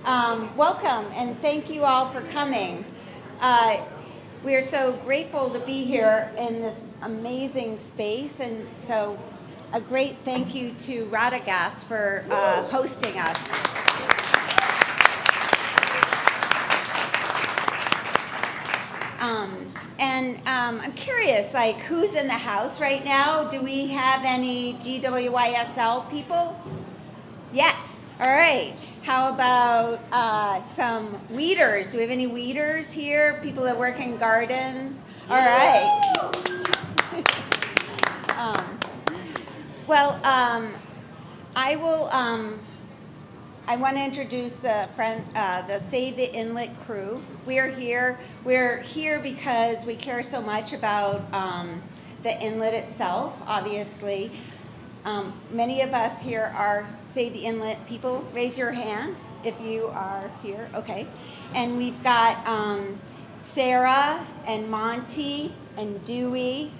Welcome and thank you all for coming. We are so grateful to be here in this amazing space, and so a great thank you to Radegast for hosting us. I'm curious, like, who's in the house right now? Do we have any GWYSL people? Yes. All right. How about some weeders? Do we have any weeders here? People that work in gardens? All right. I will. I want to introduce the Save the Inlet crew. We're here. We're here because we care so much about the inlet itself. Obviously, many of us here are Save the Inlet people. Raise your hand if you are here. Okay, and we've got Sarah and Monty and Dewey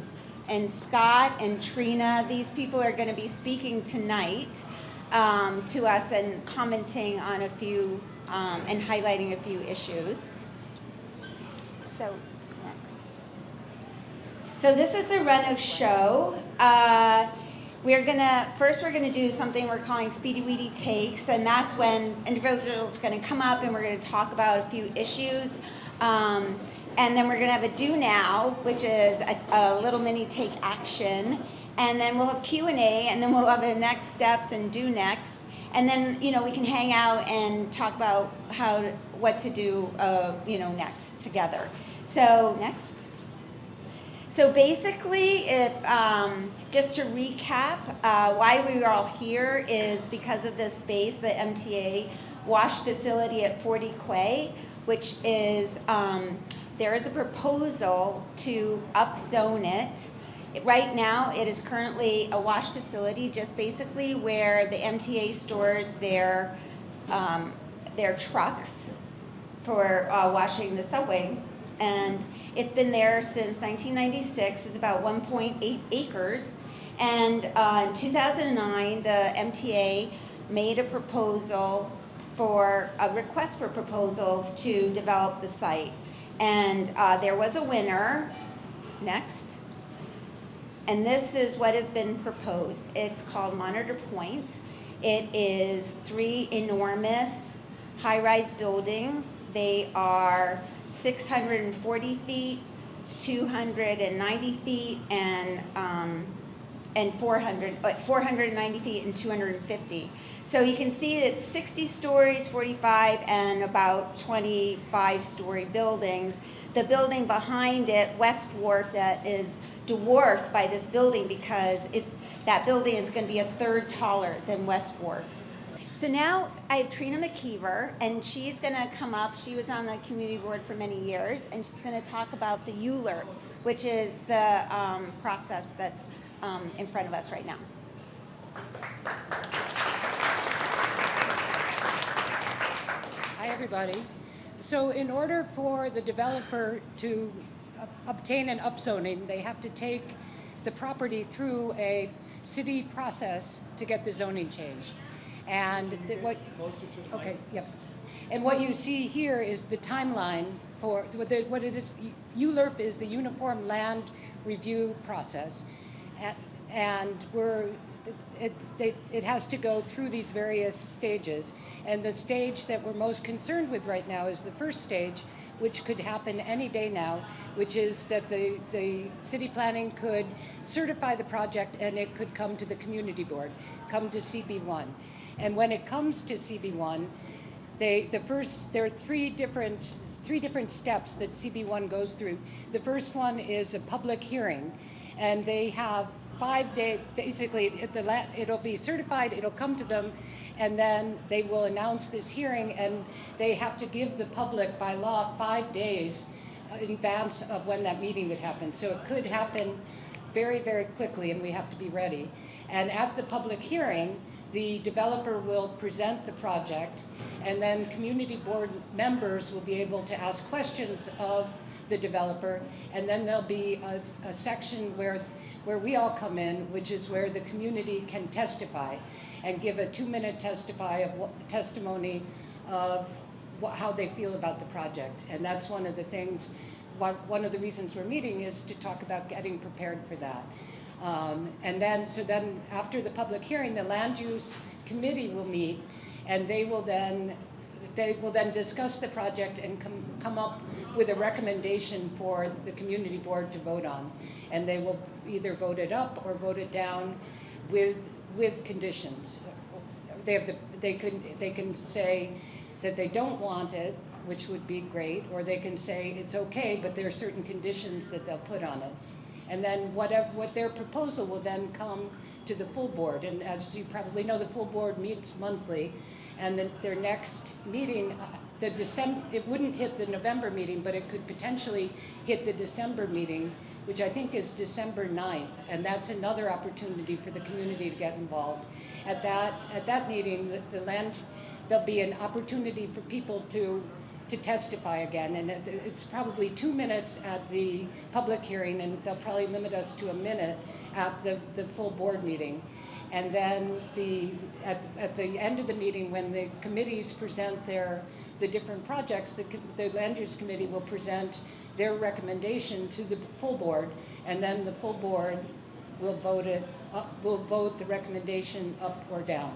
and Scott and Trina. These people are going to be speaking tonight to us and commenting on a few and highlighting a few issues. So next. So this is the run of show. We're gonna do something we're calling Speedy Weedy Takes, and that's when individuals are gonna come up and we're gonna talk about a few issues. And then we're gonna have a do now, which is a little mini take action. And then we'll have Q&A, and then we'll have the next steps and do next. And then, we can hang out and talk about what to do, next together. So next. So basically, just to recap, why we are all here is because of this space, the MTA wash facility at 40 Quay, which is, there is a proposal to upzone it. Right now, it is currently a wash facility, just basically where the MTA stores their trucks for washing the subway. And it's been there since 1996. It's about 1.8 acres. And in 2009, the MTA made a request for proposals to develop the site. And there was a winner. Next. And this is what has been proposed. It's called Monitor Point. It is 3 enormous high-rise buildings. They are 640 feet, 290 feet, and 490 feet and 250. So you can see it's 60 stories, 45, and about 25-story buildings. The building behind it, West Wharf, that is dwarfed by this building because that building is going to be a third taller than West Wharf. So now I have Trina McKeever, and she's going to come up. She was on the community board for many years, and she's going to talk about the ULERP, which is the process that's in front of us right now. Hi, everybody. So in order for the developer to obtain an upzoning, they have to take the property through a city process to get the zoning change. And And what you see here is the timeline for what it is. ULERP is the Uniform Land Review Process, and it has to go through these various stages. And the stage that we're most concerned with right now is the first stage, which could happen any day now, which is that the city planning could certify the project and it could come to the community board, come to CB1. And when it comes to CB1, there are three different steps that CB1 goes through. The first one is a public hearing, and they have 5 days. Basically, it'll be certified, it'll come to them, and then they will announce this hearing, and they have to give the public, by law, 5 days in advance of when that meeting would happen. So it could happen very, very quickly, and we have to be ready. And at the public hearing, the developer will present the project, and then community board members will be able to ask questions of the developer, and then there'll be a section where we all come in, which is where the community can testify and give a 2-minute testimony of how they feel about the project. And that's one of the things, one of the reasons we're meeting is to talk about getting prepared for that. And then after the public hearing, the land use committee will meet, and they will then discuss the project and come up with a recommendation for the community board to vote on. And they will either vote it up or vote it down with conditions. They can say that they don't want it, which would be great, or they can say it's okay, but there are certain conditions that they'll put on it. And then what their proposal will then come to the full board. And as you probably know, the full board meets monthly, and their next meeting, it wouldn't hit the November meeting, but it could potentially hit the December meeting, which I think is December 9th, and that's another opportunity for the community to get involved. At that meeting, there'll be an opportunity for people to testify again, and it's probably 2 minutes at the public hearing, and they'll probably limit us to a minute at the full board meeting. And then at the end of the meeting, when the committees present the different projects, the land use committee will present their recommendation to the full board, and then the full board will vote the recommendation up or down.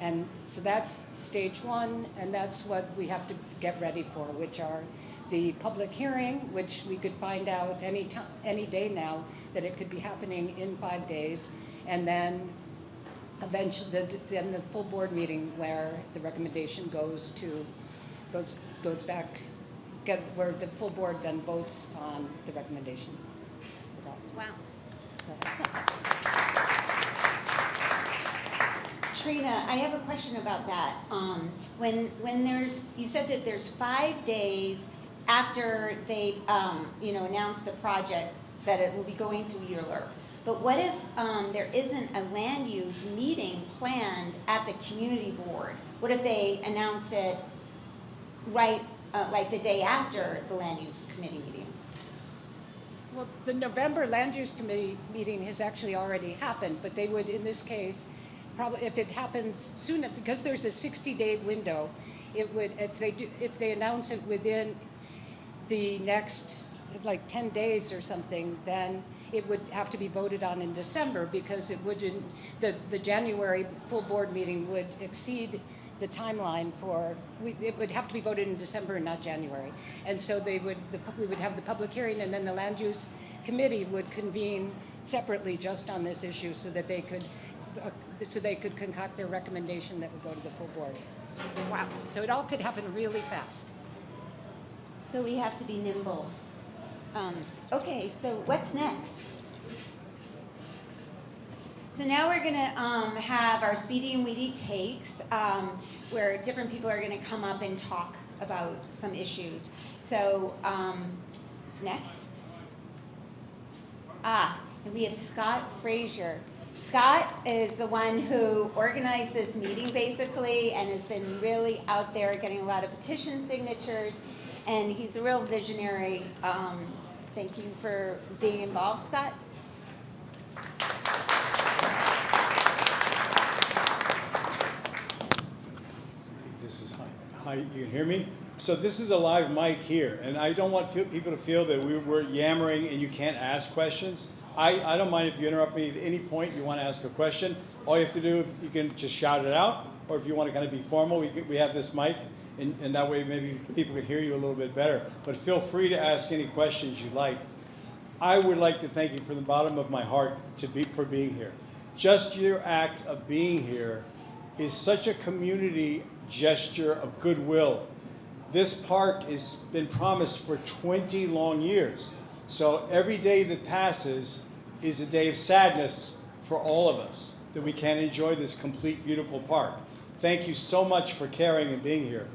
And so that's stage one, and that's what we have to get ready for, which are the public hearing, which we could find out any day now that it could be happening in 5 days, and then eventually the full board meeting where the recommendation goes back, where the full board then votes on the recommendation. Wow. Trina, I have a question about that. When you said that there's 5 days after they, announce the project that it will be going through ULURP. But what if there isn't a land use meeting planned at the community board? What if they announce it right, like the day after the land use committee meeting? Well, the November land use committee meeting has actually already happened, but they would, in this case, probably if it happens sooner, because there's a 60-day window, it would, if they announce it within the next 10 days or something, then it would have to be voted on in December, because it wouldn't, the January full board meeting would exceed the timeline for, it would have to be voted in December and not January. And so we would have the public hearing, and then the land use committee would convene separately just on this issue so that they could concoct their recommendation that would go to the full board. Wow. So it all could happen really fast. So we have to be nimble. Okay, so what's next? So now we're gonna have our speedy and weedy takes, where different people are gonna come up and talk about some issues. So next. And we have Scott Frazier. Scott is the one who organized this meeting basically, and has been really out there getting a lot of petition signatures, and he's a real visionary. Thank you for being involved, Scott. This is hi. You can hear me? So this is a live mic here, and I don't want people to feel that we're yammering and you can't ask questions. I don't mind if you interrupt me at any point you want to ask a question. All you have to do, you can just shout it out, or if you want to kind of be formal, we have this mic, and that way maybe people can hear you a little bit better. But feel free to ask any questions you like. I would like to thank you from the bottom of my heart for being here. Just your act of being here is such a community gesture of goodwill. This park has been promised for 20 long years. So every day that passes is a day of sadness for all of us, that we can't enjoy this complete, beautiful park. Thank you so much for caring and being here.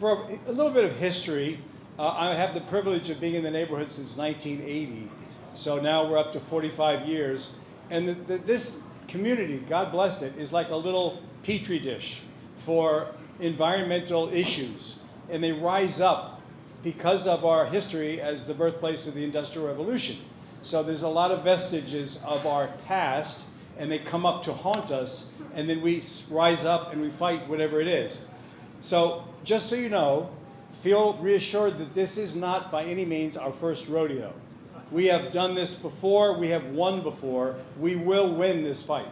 For a little bit of history, I have the privilege of being in the neighborhood since 1980. So now we're up to 45 years. And this community, God bless it, is like a little petri dish for environmental issues. And they rise up because of our history as the birthplace of the Industrial Revolution. So there's a lot of vestiges of our past, and they come up to haunt us, and then we rise up and we fight whatever it is. So just so you know, feel reassured that this is not by any means our first rodeo. We have done this before. We have won before. We will win this fight.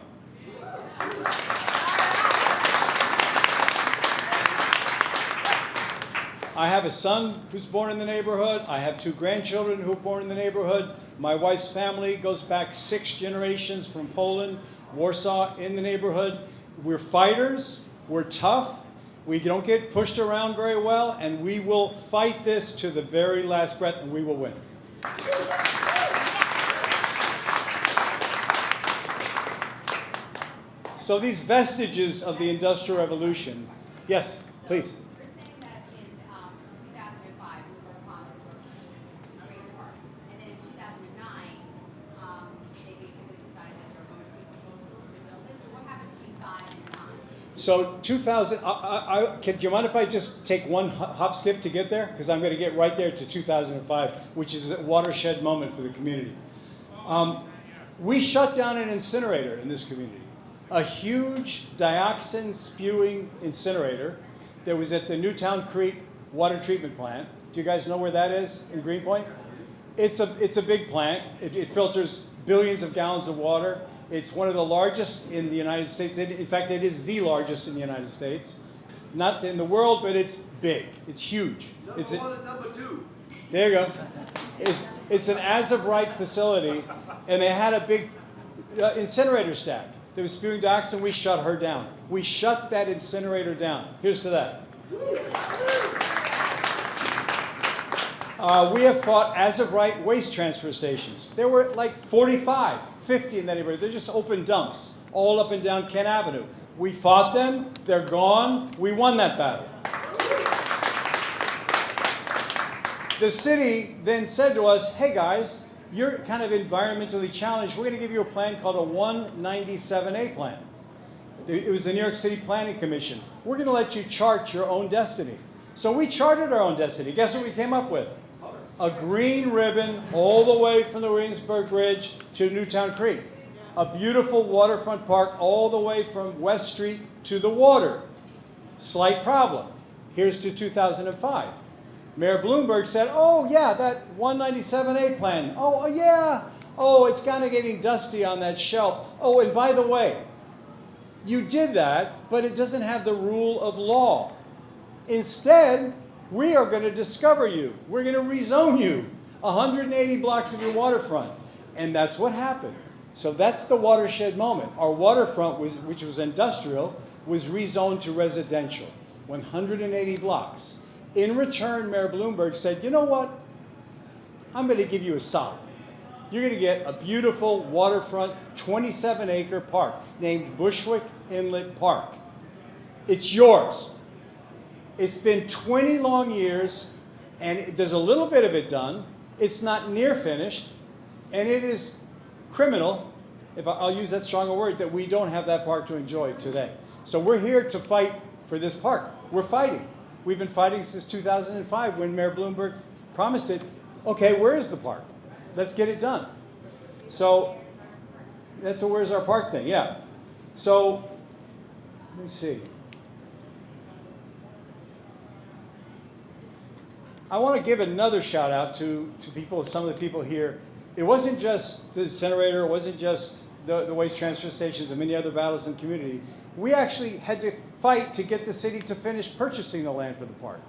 I have a son who's born in the neighborhood. I have 2 grandchildren who were born in the neighborhood. My wife's family goes back 6 generations from Poland, Warsaw, in the neighborhood. We're fighters. We're tough. We don't get pushed around very well, and we will fight this to the very last breath, and we will win. So these vestiges of the Industrial Revolution. Yes, please. You're saying that in 2005 we were promised a great park, and then in 2009 they basically decided that there were going to be proposals to build this. So what happened between 5 and 9? So 2000, do you mind if I just take one hop skip to get there? Because I'm going to get right there to 2005, which is a watershed moment for the community. We shut down an incinerator in this community, a huge dioxin spewing incinerator that was at the Newtown Creek water treatment plant. Do you guys know where that is in Greenpoint? It's a big plant. It filters billions of gallons of water. It's one of the largest in the United States. In fact, it is the largest in the United States. Not in the world, but it's big. It's huge. Number 1 and number 2. There you go. It's an as-of-right facility, and they had a big incinerator stack that was spewing dioxin. We shut her down. We shut that incinerator down. Here's to that. We have fought as-of-right waste transfer stations. There were like 45, 50 in that neighborhood. They're just open dumps all up and down Kent Avenue. We fought them. They're gone. We won that battle. The city then said to us, hey guys, you're kind of environmentally challenged. We're going to give you a plan called a 197A plan. It was the New York City Planning Commission. We're going to let you chart your own destiny. So we charted our own destiny. Guess what we came up with? A green ribbon all the way from the Williamsburg Bridge to Newtown Creek. A beautiful waterfront park all the way from West Street to the water. Slight problem. Here's to 2005. Mayor Bloomberg said, oh yeah, that 197A plan. Oh yeah. Oh, it's kind of getting dusty on that shelf. Oh, and by the way, you did that, but it doesn't have the rule of law. Instead, we are going to discover you. We're going to rezone you 180 blocks of your waterfront. And that's what happened. So that's the watershed moment. Our waterfront, which was industrial, was rezoned to residential, 180 blocks. In return, Mayor Bloomberg said, you know what? I'm going to give you a solid. You're going to get a beautiful waterfront 27-acre park named Bushwick Inlet Park. It's yours. It's been 20 long years, and there's a little bit of it done. It's not near finished, and it is criminal, if I'll use that strong a word, that we don't have that park to enjoy today. So we're here to fight for this park. We're fighting. We've been fighting since 2005 when Mayor Bloomberg promised it. Okay, where is the park? Let's get it done. So that's a where's our park thing, yeah. So let me see. I want to give another shout out to people, some of the people here. It wasn't just the incinerator, it wasn't just the waste transfer stations and many other battles in the community. We actually had to fight to get the city to finish purchasing the land for the park.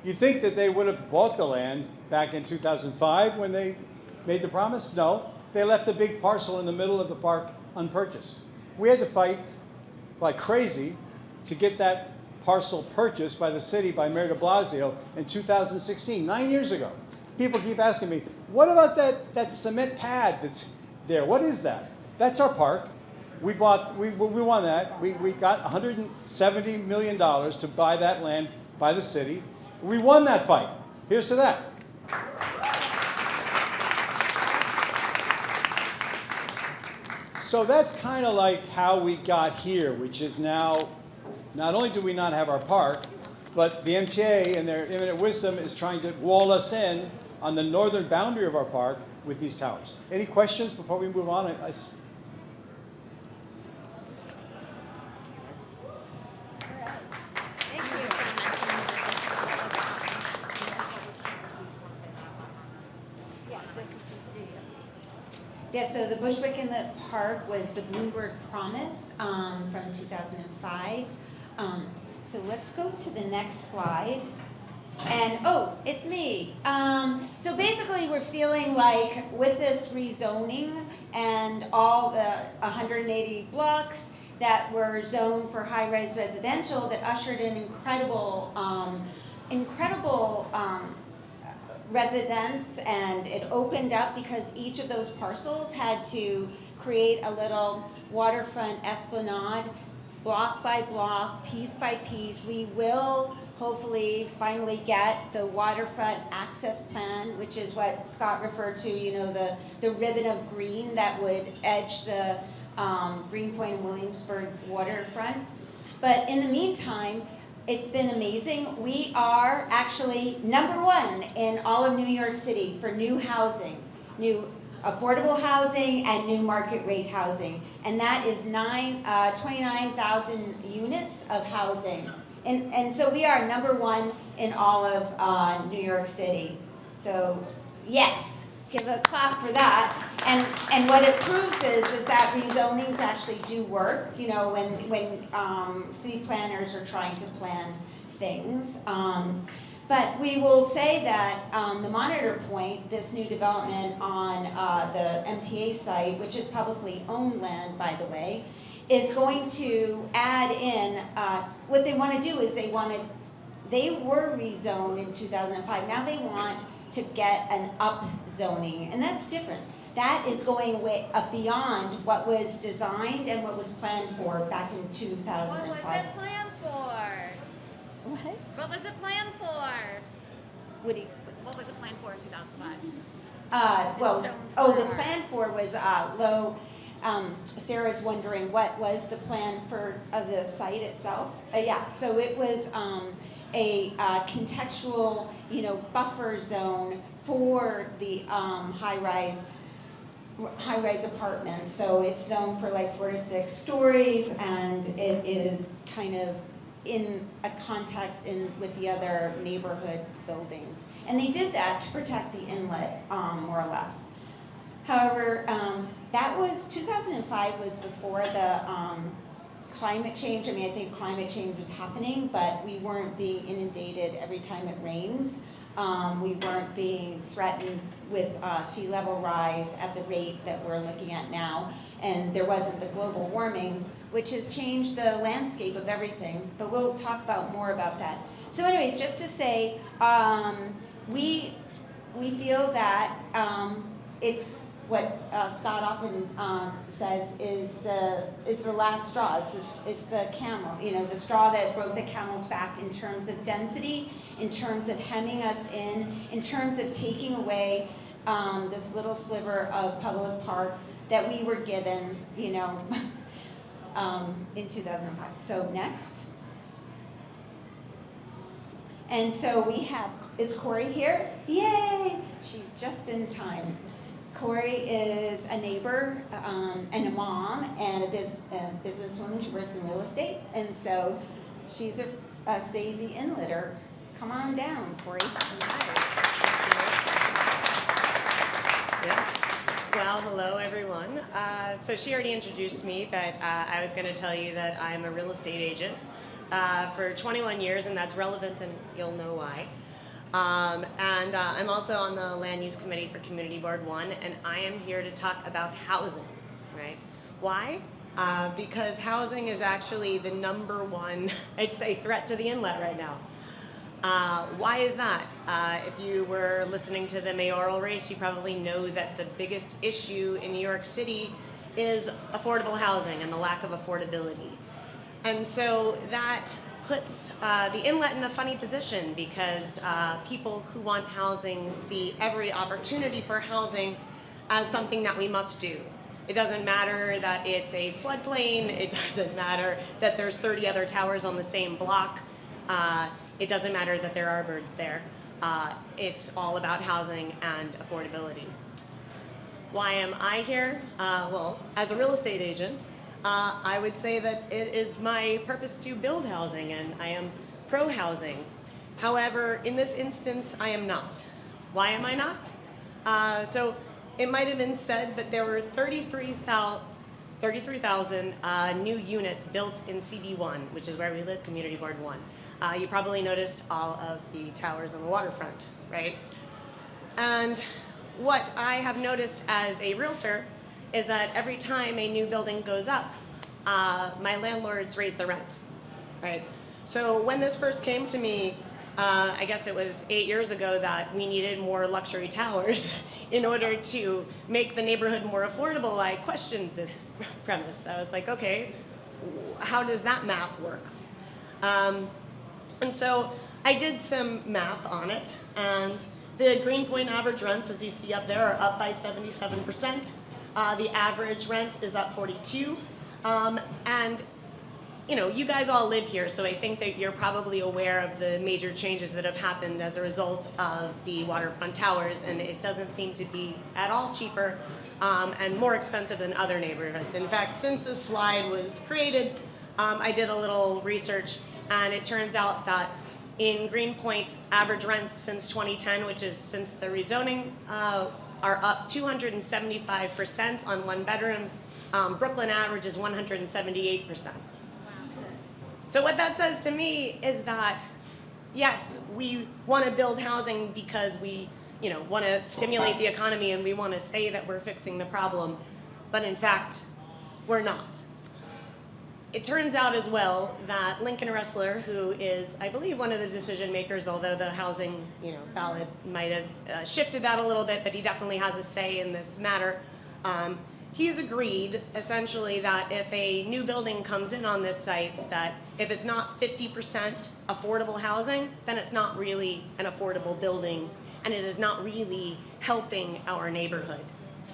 You think that they would have bought the land back in 2005 when they made the promise? No, they left a big parcel in the middle of the park unpurchased. We had to fight like crazy to get that parcel purchased by the city, by Mayor de Blasio in 2016, 9 years ago. People keep asking me, what about that cement pad that's there? What is that? That's our park. We won that. We got $170 million to buy that land by the city. We won that fight. Here's to that. So that's kind of like how we got here, which is now, not only do we not have our park, but the MTA in their imminent wisdom is trying to wall us in on the northern boundary of our park with these towers. Any questions before we move on? Thank you. Yeah, so the Bushwick Inlet Park was the Bloomberg Promise from 2005. So let's go to the next slide. And, oh, it's me. So basically, we're feeling like with this rezoning and all the 180 blocks that were zoned for high-rise residential that ushered in incredible residents, and it opened up because each of those parcels had to create a little waterfront esplanade, block by block, piece by piece. We will hopefully finally get the waterfront access plan, which is what Scott referred to, you know, the ribbon of green that would edge the Greenpoint and Williamsburg waterfront. But in the meantime, it's been amazing. We are actually #1 in all of New York City for new housing, new affordable housing and new market rate housing. And that is 29,000 units of housing. And so we are #1 in all of New York City. So yes, give a clap for that. And what it proves is that rezonings actually do work, you know, when city planners are trying to plan things. But we will say that the Monitor Point, this new development on the MTA site, which is publicly owned land, by the way, is going to add in, what they want to do is they were rezoned in 2005. Now they want to get an up zoning, and that's different. That is going way up beyond what was designed and what was planned for back in 2005. What was it planned for? What? What was it planned for? Woody? What was it planned for in 2005? The plan for was low. Sarah's wondering what was the plan for the site itself. Yeah, so it was a contextual, you know, buffer zone for the high-rise apartments. So it's zoned for like 4 to 6 stories, and it is kind of in a context with the other neighborhood buildings. And they did that to protect the inlet, more or less. However, that was, 2005 was before the climate change. I mean, I think climate change was happening, but we weren't being inundated every time it rains. We weren't being threatened with sea level rise at the rate that we're looking at now. And there wasn't the global warming, which has changed the landscape of everything. But we'll talk more about that. So anyways, just to say, we feel that it's what Scott often says is the last straw. It's the camel, you know, the straw that broke the camel's back in terms of density, in terms of hemming us in terms of taking away this little sliver of public park that we were given, you know, in 2005. So next. And so we have, is Corey here? Yay! She's just in time. Corey is a neighbor and a mom and a businesswoman. She works in real estate, and so she's a Save the Inletter. Come on down, Corey. Yes. Well, hello everyone. So she already introduced me, but I was going to tell you that I'm a real estate agent for 21 years, and that's relevant, and you'll know why. I'm also on the Land Use Committee for Community Board 1, and I am here to talk about housing, right? Why? Because housing is actually the #1, I'd say, threat to the inlet right now. Why is that? If you were listening to the mayoral race, you probably know that the biggest issue in New York City is affordable housing and the lack of affordability. And so that puts the inlet in a funny position because people who want housing see every opportunity for housing as something that we must do. It doesn't matter that it's a floodplain. It doesn't matter that there's 30 other towers on the same block. It doesn't matter that there are birds there. It's all about housing and affordability. Why am I here? Well, as a real estate agent, I would say that it is my purpose to build housing, and I am pro-housing. However, in this instance, I am not. Why am I not? So it might have been said, but there were 33,000 new units built in CB1, which is where we live, Community Board 1. You probably noticed all of the towers on the waterfront, right? And what I have noticed as a realtor is that every time a new building goes up, my landlords raise the rent, right? So when this first came to me, I guess it was 8 years ago, that we needed more luxury towers in order to make the neighborhood more affordable, I questioned this premise. I was like, okay, how does that math work? And so I did some math on it, and the Greenpoint average rents, as you see up there, are up by 77%. The average rent is up 42%. And you know, you guys all live here, so I think that you're probably aware of the major changes that have happened as a result of the waterfront towers, and it doesn't seem to be at all cheaper and more expensive than other neighborhoods. In fact, since this slide was created, I did a little research, and it turns out that in Greenpoint, average rents since 2010, which is since the rezoning, are up 275% on one bedrooms. Brooklyn average is 178%. So what that says to me is that, yes, we want to build housing because we, you know, want to stimulate the economy and we want to say that we're fixing the problem, but in fact, we're not. It turns out as well that Lincoln Ressler, who is, I believe, one of the decision makers, although the housing, you know, ballot might have shifted that a little bit, but he definitely has a say in this matter. He's agreed, essentially, that if a new building comes in on this site, that if it's not 50% affordable housing, then it's not really an affordable building, and it is not really helping our neighborhood.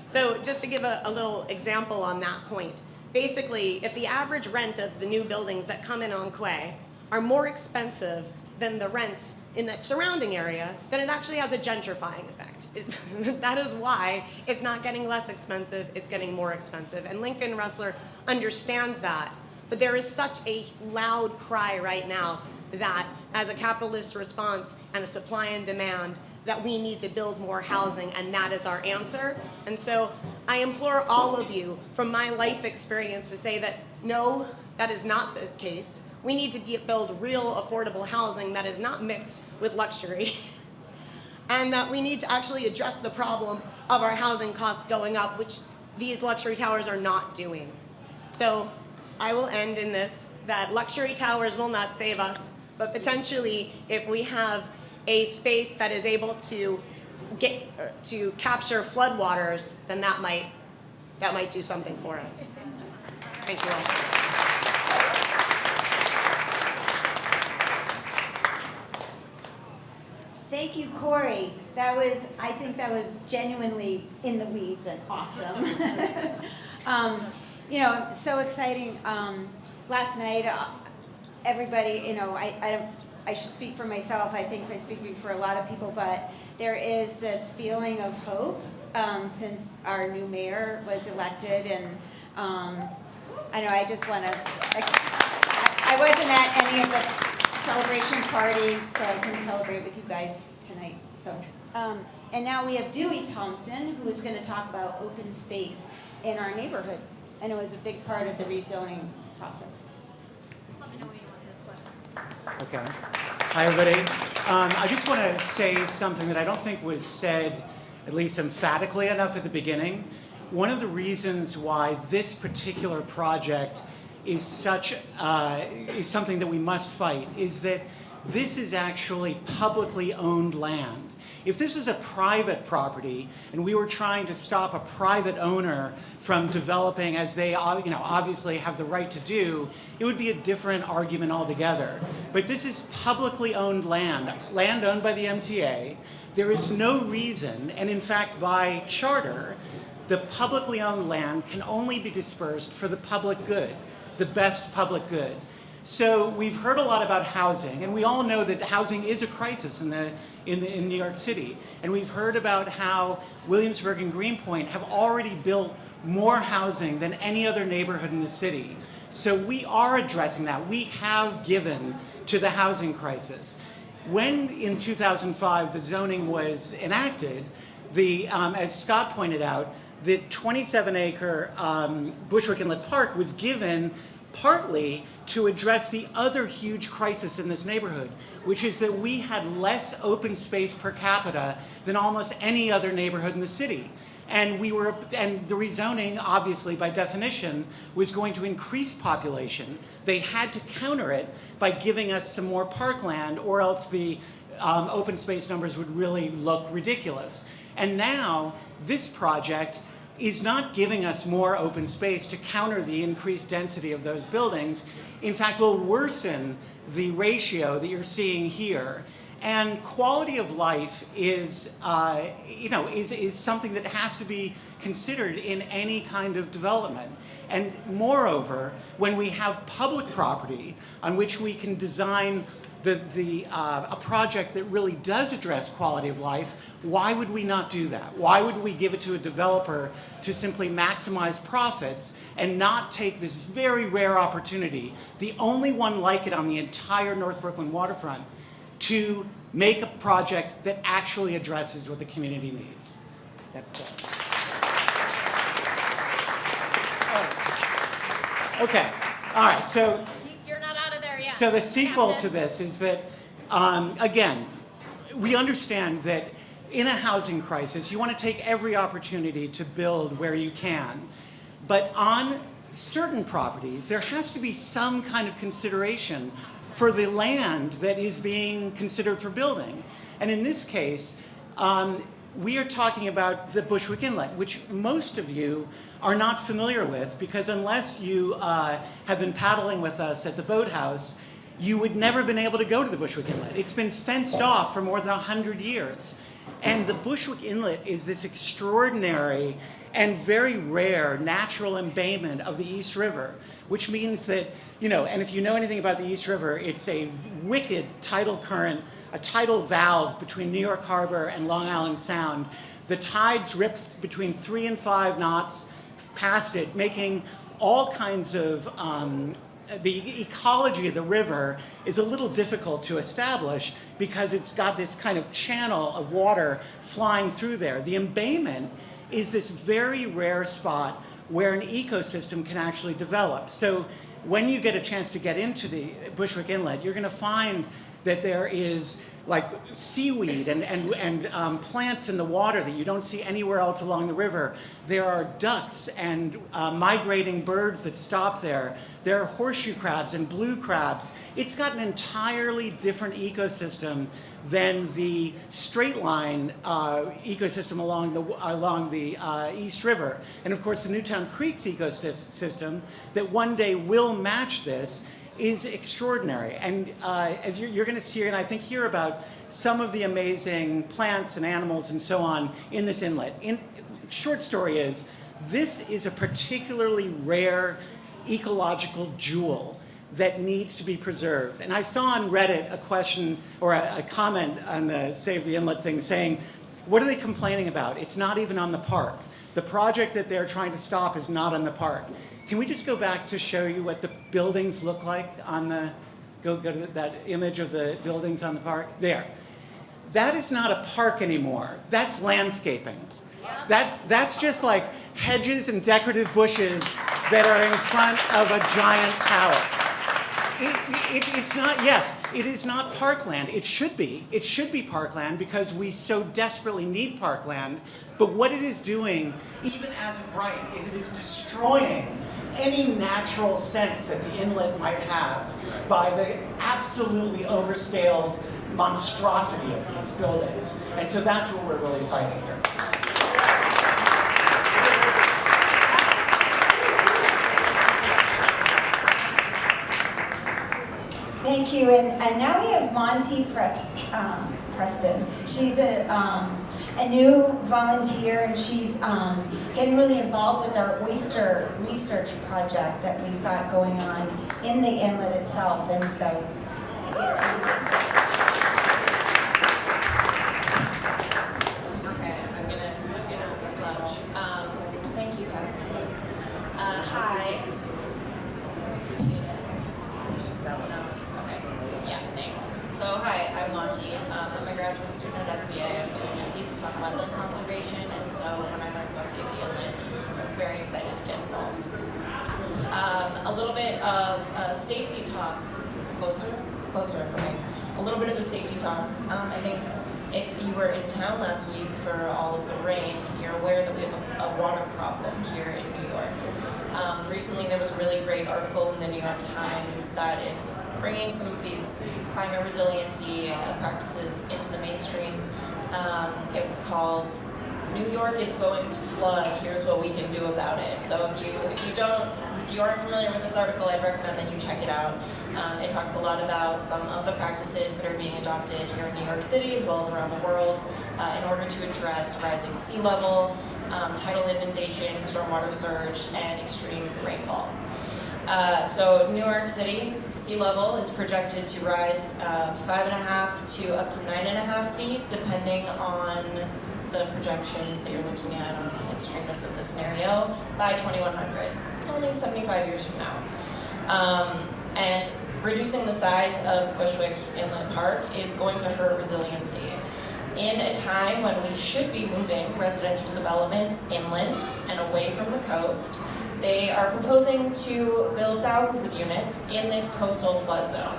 So just to give a little example on that point, basically, if the average rent of the new buildings that come in on Quay are more expensive than the rents in that surrounding area, then it actually has a gentrifying effect. That is why it's not getting less expensive, it's getting more expensive. And Lincoln Ressler understands that. But there is such a loud cry right now that as a capitalist response and a supply and demand, that we need to build more housing, and that is our answer. And so I implore all of you from my life experience to say that no, that is not the case. We need to build real affordable housing that is not mixed with luxury. And that we need to actually address the problem of our housing costs going up, which these luxury towers are not doing. So I will end in this, that luxury towers will not save us, but potentially if we have a space that is able to capture floodwaters, then that might do something for us. Thank you all. Thank you, Corey. I think that was genuinely in the weeds and awesome. You know, so exciting. Last night, everybody, you know, I should speak for myself. I think I'm speaking for a lot of people, but there is this feeling of hope since our new mayor was elected, and I know I just want to. I wasn't at any of the celebration parties, so I can celebrate with you guys tonight. So, and now we have Dewey Thompson, who is going to talk about open space in our neighborhood. I know it's a big part of the rezoning process. Just let me know when you want this one. Okay. Hi, everybody. I just want to say something that I don't think was said, at least emphatically enough at the beginning. One of the reasons why this particular project is something that we must fight is that this is actually publicly owned land. If this is a private property and we were trying to stop a private owner from developing as they obviously have the right to do, it would be a different argument altogether. But this is publicly owned land owned by the MTA. There is no reason, and in fact by charter, the publicly owned land can only be dispersed for the public good, the best public good. So we've heard a lot about housing, and we all know that housing is a crisis in New York City. And we've heard about how Williamsburg and Greenpoint have already built more housing than any other neighborhood in the city. So we are addressing that. We have given to the housing crisis. When in 2005 the zoning was enacted, as Scott pointed out, the 27-acre Bushwick Inlet Park was given partly to address the other huge crisis in this neighborhood, which is that we had less open space per capita than almost any other neighborhood in the city. And the rezoning, obviously, by definition, was going to increase population. They had to counter it by giving us some more parkland, or else the open space numbers would really look ridiculous. And now, this project is not giving us more open space to counter the increased density of those buildings. In fact, will worsen the ratio that you're seeing here. And quality of life is, is something that has to be considered in any kind of development. And moreover, when we have public property on which we can design a project that really does address quality of life, why would we not do that? Why would we give it to a developer to simply maximize profits and not take this very rare opportunity, the only one like it on the entire North Brooklyn waterfront, to make a project that actually addresses what the community needs? That's it. Okay, all right, so You're not out of there yet. so the sequel Captain. to this is that, again, we understand that in a housing crisis, you want to take every opportunity to build where you can. But on certain properties, there has to be some kind of consideration for the land that is being considered for building. And in this case, we are talking about the Bushwick Inlet, which most of you are not familiar with, because unless you have been paddling with us at the boathouse, you would never been able to go to the Bushwick Inlet. It's been fenced off for more than 100 years. And the Bushwick Inlet is this extraordinary and very rare natural embayment of the East River, which means that, and if you know anything about the East River, it's a wicked tidal current, a tidal valve between New York Harbor and Long Island Sound. The tides rip between 3 and 5 knots past it, making all kinds of, the ecology of the river is a little difficult to establish because it's got this kind of channel of water flying through there. The embayment is this very rare spot where an ecosystem can actually develop. So when you get a chance to get into the Bushwick Inlet, you're going to find that there is like seaweed and plants in the water that you don't see anywhere else along the river. There are ducks and migrating birds that stop there. There are horseshoe crabs and blue crabs. It's got an entirely different ecosystem than the straight line ecosystem along the East River. And of course, the Newtown Creek's ecosystem that one day will match this is extraordinary. And as you're going to see and I think hear about some of the amazing plants and animals and so on in this inlet. Short story is, this is a particularly rare ecological jewel that needs to be preserved. And I saw on Reddit a question or a comment on the Save the Inlet thing saying, what are they complaining about? It's not even on the park. The project that they're trying to stop is not on the park. Can we just go back to show you what the buildings look like on the, go to that image of the buildings on the park? There. That is not a park anymore. That's landscaping. That's just like hedges and decorative bushes that are in front of a giant tower. It's not, yes, it is not parkland. It should be. It should be parkland because we so desperately need parkland. But what it is doing, even as of right, is it is destroying any natural sense that the inlet might have by the absolutely overscaled monstrosity of these buildings. And so that's what we're really fighting here. Thank you, and now we have Monty Preston. She's a new volunteer, and she's getting really involved with our oyster research project that we've got going on in the inlet itself, and so I Okay, I'm gonna slouch. Thank you, Catherine. Hi. That one out. Okay. Yeah, thanks. So hi, I'm Monty. I'm a grad graduate student at SBA. I'm doing a thesis on wetland conservation, and so when I learned about Save the Inlet, I was very excited to get involved. A little bit of safety talk. Closer, okay. A little bit of a safety talk. I think if you were in town last week for all of the rain, you're aware that we have a water problem here in New York. Recently there was a really great article in the New York Times that is bringing some of these climate resiliency practices into the mainstream. It was called New York is going to flood, here's what we can do about it. So if you aren't familiar with this article, I'd recommend that you check it out. It talks a lot about some of the practices that are being adopted here in New York City as well as around the world in order to address rising sea level, tidal inundation, stormwater surge, and extreme rainfall. So New York City sea level is projected to rise 5.5 to up to 9.5 feet, depending on the projections that you're looking at on the extremeness of the scenario, by 2100. It's only 75 years from now. And reducing the size of Bushwick Inlet Park is going to hurt resiliency. In a time when we should be moving residential developments inland and away from the coast, they are proposing to build thousands of units in this coastal flood zone.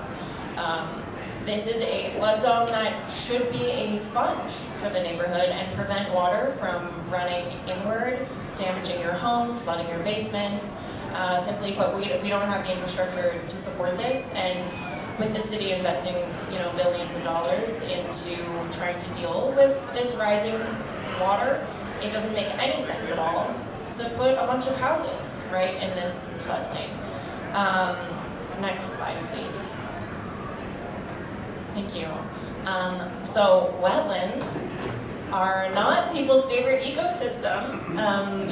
This is a flood zone that should be a sponge for the neighborhood and prevent water from running inward, damaging your homes, flooding your basements. Simply put, we don't have the infrastructure to support this, and with the city investing, billions of dollars into trying to deal with this rising water, it doesn't make any sense at all to put a bunch of houses right in this floodplain. Next slide, please. Thank you. So wetlands are not people's favorite ecosystem.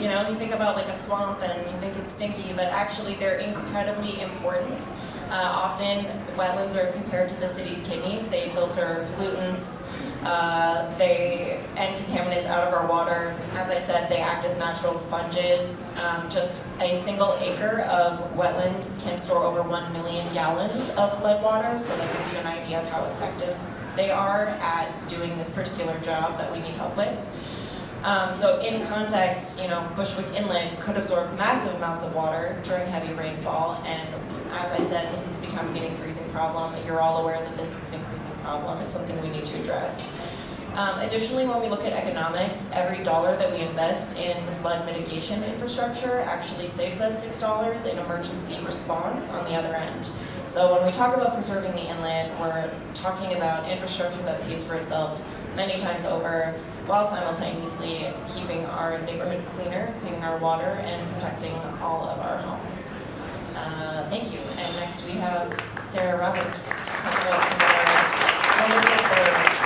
You think about like a swamp and you think it's stinky, but actually they're incredibly important. Often wetlands are compared to the city's kidneys. They filter pollutants and contaminants out of our water. As I said, they act as natural sponges. Just a single acre of wetland can store over 1 million gallons of flood water, so that gives you an idea of how effective they are at doing this particular job that we need help with. So in context, Bushwick Inlet could absorb massive amounts of water during heavy rainfall, and as I said, this is becoming an increasing problem. You're all aware that this is an increasing problem. It's something we need to address. Additionally, when we look at economics, every dollar that we invest in flood mitigation infrastructure actually saves us $6 in emergency response on the other end. So when we talk about preserving the inlet, we're talking about infrastructure that pays for itself many times over, while simultaneously keeping our neighborhood cleaner, cleaning our water, and protecting all of our homes. Thank you. And next we have Sarah Roberts to talk about some of our wonderful birds.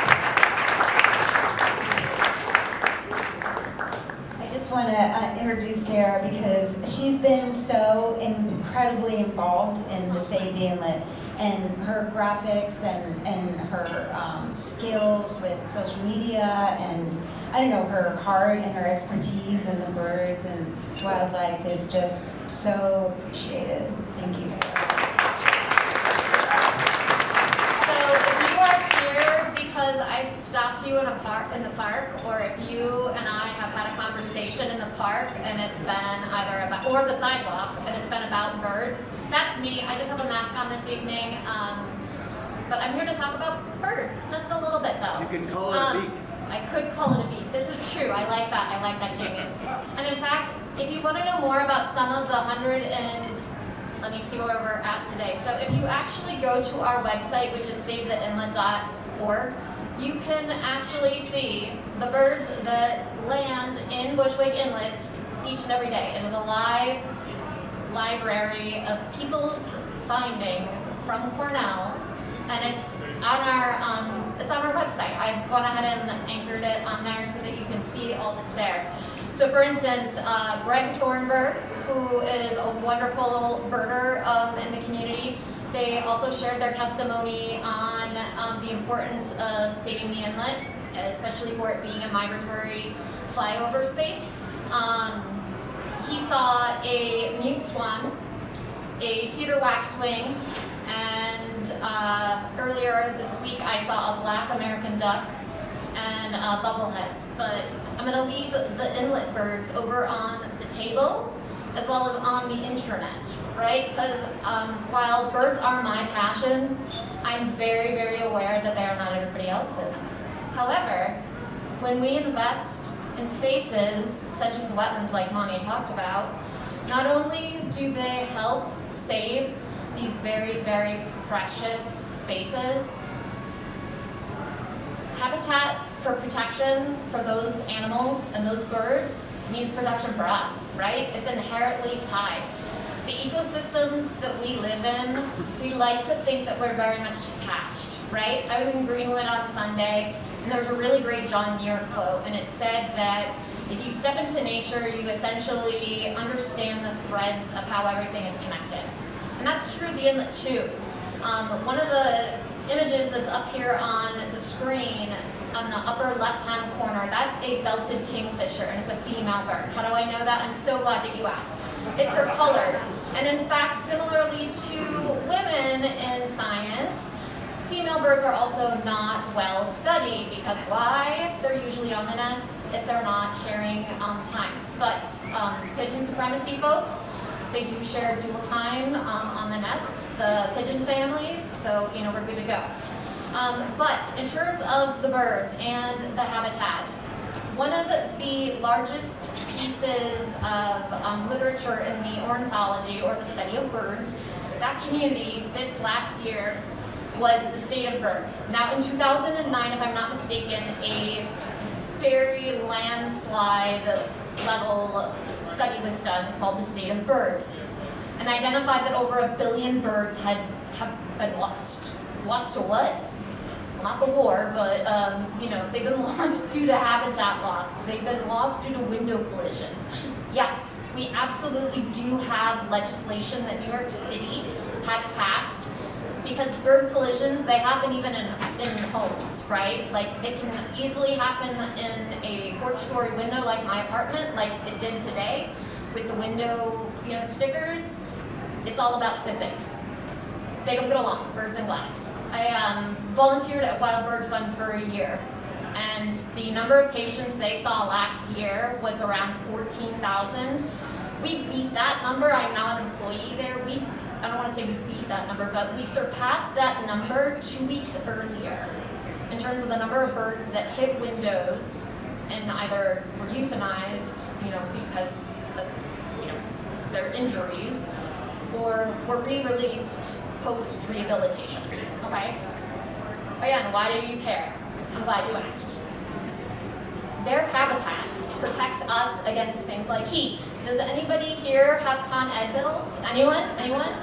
I just want to introduce Sarah because she's been so incredibly involved in the Save the Inlet, and her graphics and her skills with social media, and her heart and her expertise in the birds and wildlife is just so appreciated. Thank you, Sarah. So if you are here because I've stopped you in the park, or if you and I have had a conversation in the park and it's been either about, or the sidewalk, and it's been about birds, that's me. I just have a mask on this evening, but I'm here to talk about birds, just a little bit though. You can call it a beak. I could call it a beak. This is true. I like that, Jamie. And in fact, if you want to know more about some of the let me see where we're at today. So if you actually go to our website, which is savetheinlet.org, you can actually see the birds that land in Bushwick Inlet each and every day. It is a live library of people's findings from Cornell, and it's on our website. I've gone ahead and anchored it on there so that you can see all that's there. So for instance, Greg Thornburg, who is a wonderful birder in the community, they also shared their testimony on the importance of saving the inlet, especially for it being a migratory flyover space. He saw a mute swan, a cedar waxwing, and earlier this week I saw a black American duck and bubbleheads, but I'm gonna leave the inlet birds over on the table as well as on the internet, right? Because while birds are my passion, I'm very, very aware that they are not everybody else's. However, when we invest in spaces such as the wetlands like Monty talked about, not only do they help save these very, very precious spaces, habitat for protection for those animals and those birds means protection for us, right? It's inherently tied. The ecosystems that we live in, we like to think that we're very much detached, right? I was in Greenwood on Sunday, and there was a really great John Muir quote, and it said that if you step into nature, you essentially understand the threads of how everything is connected. And that's true of the inlet too. One of the images that's up here on the screen on the upper left-hand corner, that's a belted kingfisher, and it's a female bird. How do I know that? I'm so glad that you asked. It's her colors. And in fact, similarly to women in science, female birds are also not well studied, because why? They're usually on the nest if they're not sharing time. But pigeon supremacy folks, they do share dual time on the nest, the pigeon families, so we're good to go. But in terms of the birds and the habitat, one of the largest pieces of literature in the ornithology, or the study of birds, that community this last year was the state of birds. Now in 2009, if I'm not mistaken, a very landslide level study was done called the state of birds, and identified that over 1 billion birds have been lost. Lost to what? Well, not the war, but they've been lost due to habitat loss. They've been lost due to window collisions. Yes, we absolutely do have legislation that New York City has passed, because bird collisions, they happen even in homes, right? Like, they can easily happen in a 4th-story window like my apartment, like it did today with the window stickers. It's all about physics. They don't get along, birds and glass. I volunteered at Wild Bird Fund for a year, and the number of patients they saw last year was around 14,000. We beat that number. I'm now an employee there. I don't want to say we beat that number, but we surpassed that number 2 weeks earlier in terms of the number of birds that hit windows and either were euthanized, because of their injuries, or were re-released post-rehabilitation. Okay? Again, why do you care? I'm glad you asked. Their habitat protects us against things like heat. Does anybody here have Con Ed bills? Anyone?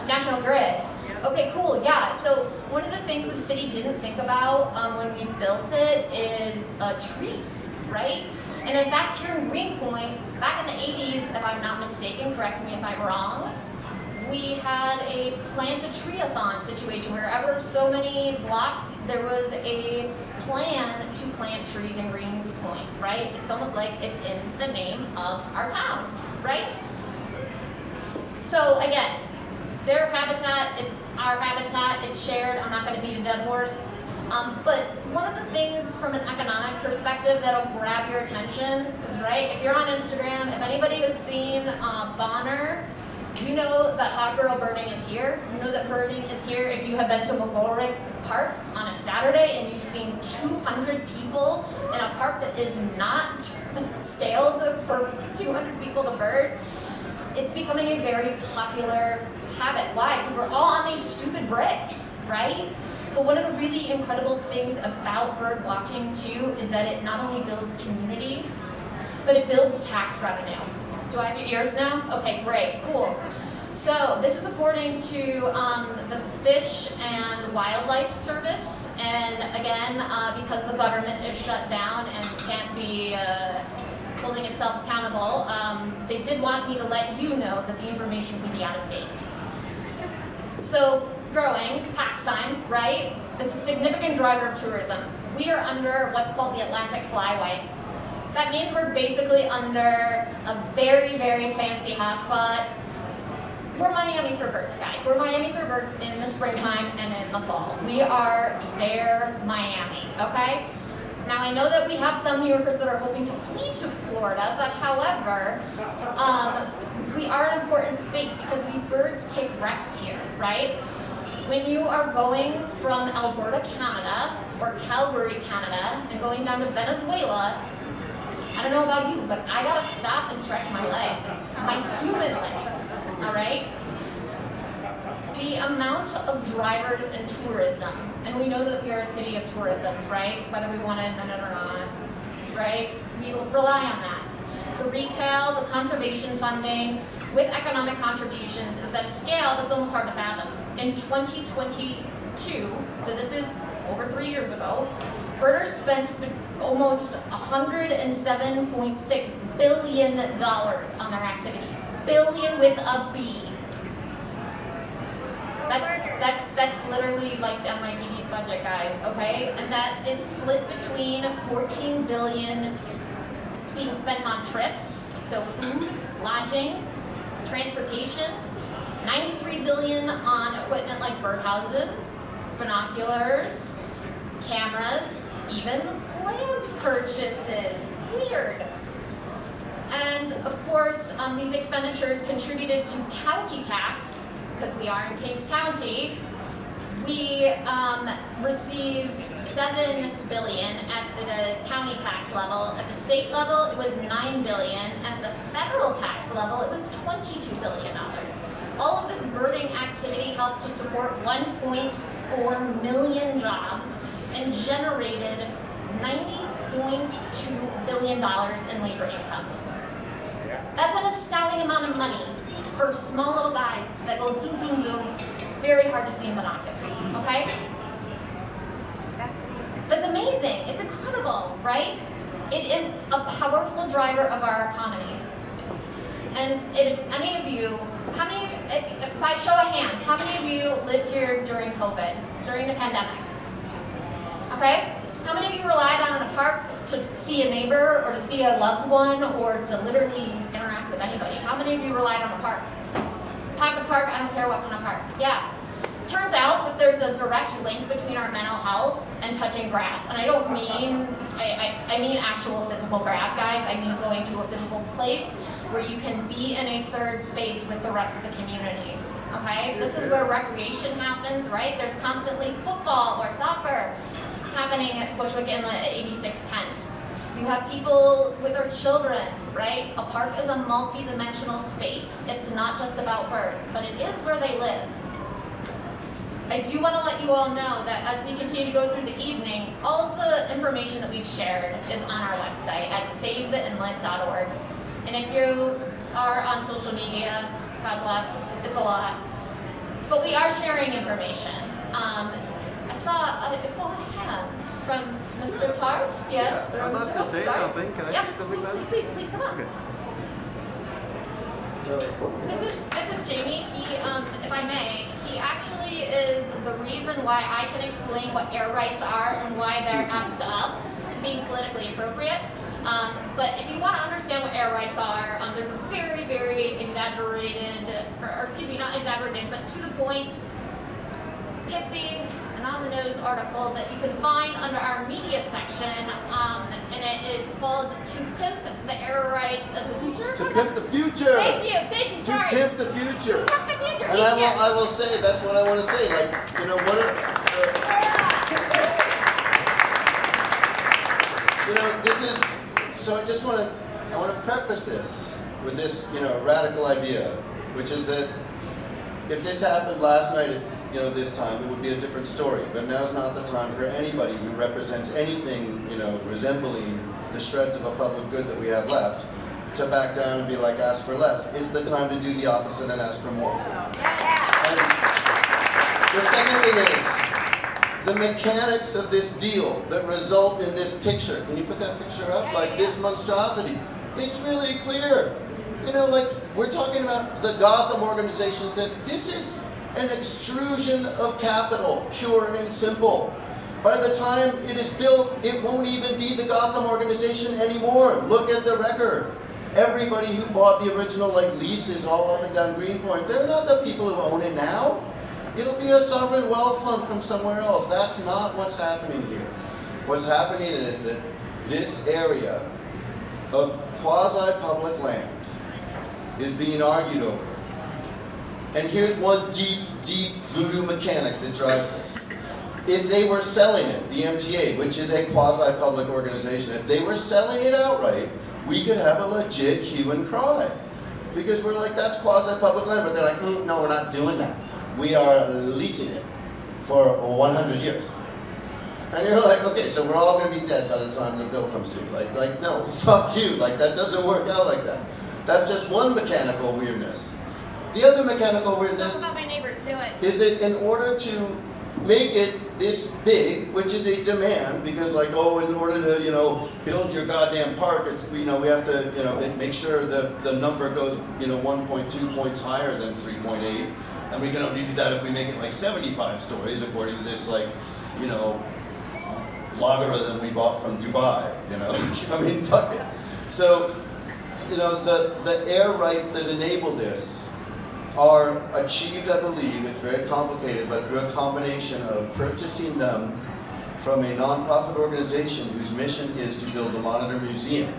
National Grid. Okay, cool, yeah. So one of the things that the city didn't think about when we built it is trees, right? And in fact, here in Greenpoint, back in the 80s, if I'm not mistaken, correct me if I'm wrong, we had a plant-a-tree-a-thon situation where ever so many blocks, there was a plan to plant trees in Greenpoint, right? It's almost like it's in the name of our town, right? So again, their habitat, it's our habitat, it's shared. I'm not going to beat a dead horse. But one of the things from an economic perspective that'll grab your attention is, right, if you're on Instagram, if anybody has seen Bonner, you know that hot girl birding is here. You know that birding is here if you have been to McGolrick Park on a Saturday and you've seen 200 people in a park that is not scaled for 200 people to bird. It's becoming a very popular habit. Why? Because we're all on these stupid bricks, right? But one of the really incredible things about bird watching too is that it not only builds community, but it builds tax revenue. Do I have your ears now? Okay, great, cool. So this is according to the Fish and Wildlife Service, and again, because the government is shut down and can't be holding itself accountable, they did want me to let you know that the information could be out of date. So growing, pastime, right? It's a significant driver of tourism. We are under what's called the Atlantic Flyway. That means we're basically under a very, very fancy hotspot we're Miami for birds, guys. We're Miami for birds in the springtime and in the fall. We are their Miami, okay? Now I know that we have some New Yorkers that are hoping to flee to Florida, but however, we are an important space because these birds take rest here, right? When you are going from Alberta, Canada, or Calgary, Canada, and going down to Venezuela, I don't know about you, but I gotta stop and stretch my legs, my human legs, all right? The amount of drivers and tourism, and we know that we are a city of tourism, right? Whether we want to admit it or not, right? We rely on that. The retail, the conservation funding, with economic contributions is at a scale that's almost hard to fathom. In 2022, so this is over 3 years ago, birders spent almost $107.6 billion on their activities. Billion with a B. That's literally like the NYPD's budget, guys, okay? And that is split between 14 billion being spent on trips, so food, lodging, transportation, 93 billion on equipment like birdhouses, binoculars, cameras, even land purchases. Weird. And of course, these expenditures contributed to county tax, because we are in Kings County. We received $7 billion at the county tax level. At the state level, it was $9 billion. At the federal tax level, it was $22 billion. All of this birding activity helped to support 1.4 million jobs and generated $90.2 billion in labor income. That's an astounding amount of money for small little guys that go zoom, zoom, zoom. Very hard to see in binoculars, okay? That's amazing. It's incredible, right? It is a powerful driver of our economies. And if any of you, if I show of hands, how many of you lived here during COVID, during the pandemic? Okay? How many of you relied on a park to see a neighbor or to see a loved one or to literally interact with anybody? How many of you relied on a park? Pocket park, I don't care what kind of park. Yeah. Turns out that there's a direct link between our mental health and touching grass. And I don't mean, I mean actual physical grass, guys. I mean going to a physical place where you can be in a third space with the rest of the community. Okay? This is where recreation happens, right? There's constantly football or soccer happening at Bushwick Inlet at 86 Kent. You have people with their children, right? A park is a multi-dimensional space. It's not just about birds, but it is where they live. I do want to let you all know that as we continue to go through the evening, all of the information that we've shared is on our website at savetheinlet.org. And if you are on social media, God bless, it's a lot. But we are sharing information. I saw a hand from Mr. Tart. Yeah. I'd love to say something. Can I say something about it? Please come on. Okay. This is Jamie. He, if I may, he actually is the reason why I can explain what air rights are and why they're effed up, being politically appropriate. But if you want to understand what air rights are, there's a very, very exaggerated, or excuse me, not exaggerated, but to the point, pithy, and on the nose article that you can find under our media section, and it is called "To Pimp the Air Rights of the Future." To pimp the future. Thank you, To sorry. pimp the future. To pimp the future. And I will say, that's what I want to say. Like, you know, this is, so I want to preface this with this, radical idea, which is that if this happened last night at, this time, it would be a different story. But now's not the time for anybody who represents anything, resembling the shreds of a public good that we have left to back down and be like, ask for less. It's the time to do the opposite and ask for more. And the second thing is, the mechanics of this deal that result in this picture. Can you put that picture up? Like this monstrosity. It's really clear. We're talking about the Gotham organization says this is an extrusion of capital, pure and simple. By the time it is built, it won't even be the Gotham organization anymore. Look at the record. everybody who bought the original like leases all up and down Greenpoint, they're not the people who own it now. It'll be a sovereign wealth fund from somewhere else. That's not what's happening here. What's happening is that this area of quasi-public land is being argued over. And here's one deep, deep voodoo mechanic that drives this. If they were selling it, the MTA, which is a quasi-public organization, if they were selling it outright, we could have a legit hue and cry. Because we're like, that's quasi-public land, but they're like, no, we're not doing that. We are leasing it for 100 years. And you're like, okay, so we're all gonna be dead by the time the bill comes due. Like, no, fuck you, like that doesn't work out like that. That's just one mechanical weirdness. The other mechanical weirdness Talk about my neighbors, do it. is that in order to make it this big, which is a demand, because like, oh, in order to, build your goddamn park, it's, we have to, make sure that the number goes, 1.2 points higher than 3.8. And we can only do that if we make it like 75 stories, according to this, like, logarithm we bought from Dubai, I mean, fuck it. So, the air rights that enable this are achieved, I believe, it's very complicated, but through a combination of purchasing them from a nonprofit organization whose mission is to build the Monitor Museum.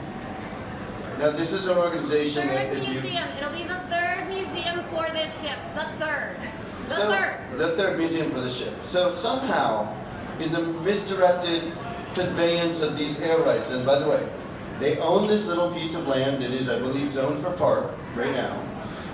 Now, this is an organization that if you... museum. It'll be the third museum for this ship. The third. The third museum for the ship. So somehow, in the misdirected conveyance of these air rights, and by the way, they own this little piece of land that is, I believe, zoned for park right now,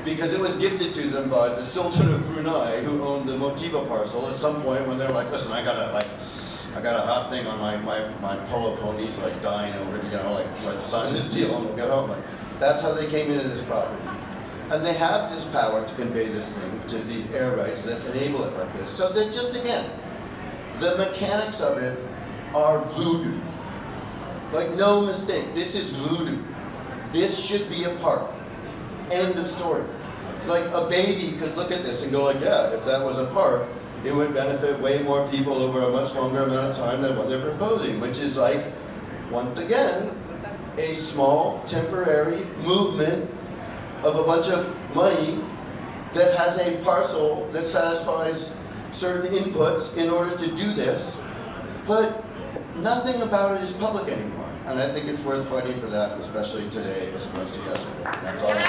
because it was gifted to them by the Sultan of Brunei, who owned the Motiva parcel at some point when they're like, listen, I got a hot thing on my polo ponies, like dying over, let's sign this deal and we'll get home. Like, that's how they came into this property. And they have this power to convey this thing, which is these air rights that enable it like this. So that just again, the mechanics of it are voodoo. Like, no mistake, this is voodoo. This should be a park. End of story. Like, a baby could look at this and go like, yeah, if that was a park, it would benefit way more people over a much longer amount of time than what they're proposing, which is like, once again, a small, temporary movement of a bunch of money that has a parcel that satisfies certain inputs in order to do this, but nothing about it is public anymore. And I think it's worth fighting for that, especially today as opposed to yesterday. That's all I have to say.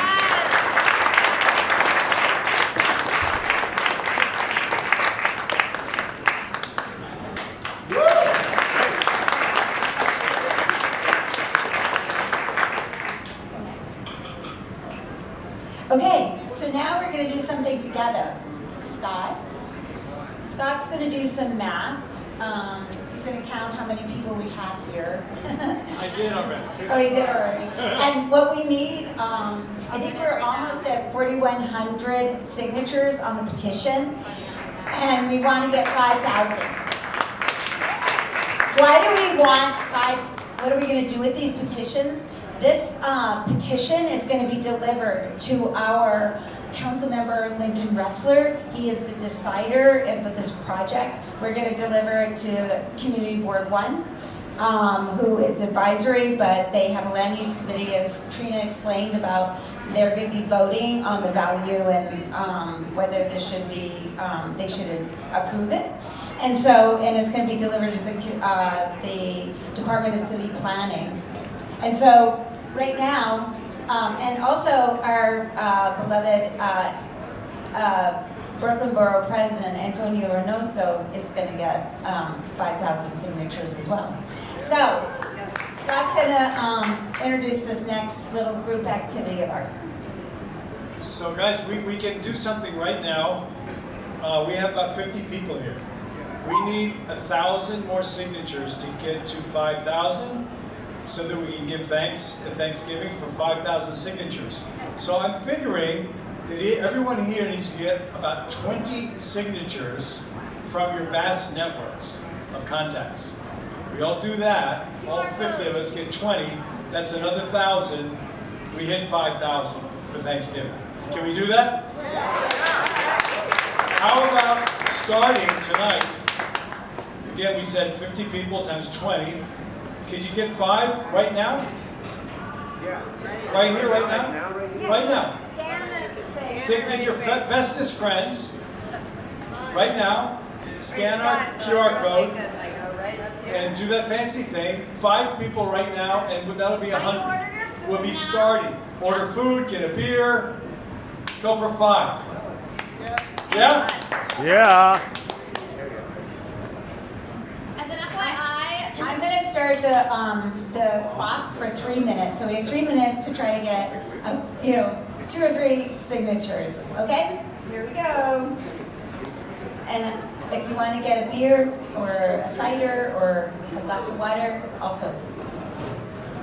Okay, so now we're going to do something together. Scott's going to do some math. He's going to count how many people we have here. I did already. Oh, you did already. And what we need, I think we're almost at 4,100 signatures on the petition, and we want to get 5,000. Why do we want 5? What are we going to do with these petitions? This petition is going to be delivered to our council member, Lincoln Ressler. He is the decider of this project. We're going to deliver it to Community Board 1, who is advisory, but they have a land use committee, as Trina explained about. They're going to be voting on the value and whether this should be, they should approve it. And it's going to be delivered to the Department of City Planning. And so right now, and also our beloved Brooklyn Borough President, Antonio Reynoso, is going to get 5,000 signatures as well. So Scott's going to introduce this next little group activity of ours. So guys, we can do something right now. We have about 50 people here. We need 1,000 more signatures to get to 5,000. So that we can give thanks at Thanksgiving for 5,000 signatures. So I'm figuring that everyone here needs to get about 20 signatures from your vast networks of contacts. We all do that, all 50 of us get 20, that's another 1,000. We hit 5,000 for Thanksgiving. Can we do that? How about starting tonight? Again, we said 50 people times 20. Could you get 5 right now? Right here, right now? Right now. Scan the thing. Get your bestest friends. Right now. Scan our QR code. And do that fancy thing. 5 people right now, and that'll be 100. We'll be starting. Order food, get a beer, go for 5. Yeah? Yeah. As an FYI, I'm going to start the clock for 3 minutes. So we have 3 minutes to try to get, 2 or 3 signatures. Okay? Here we go. And if you want to get a beer or a cider or a glass of water, also.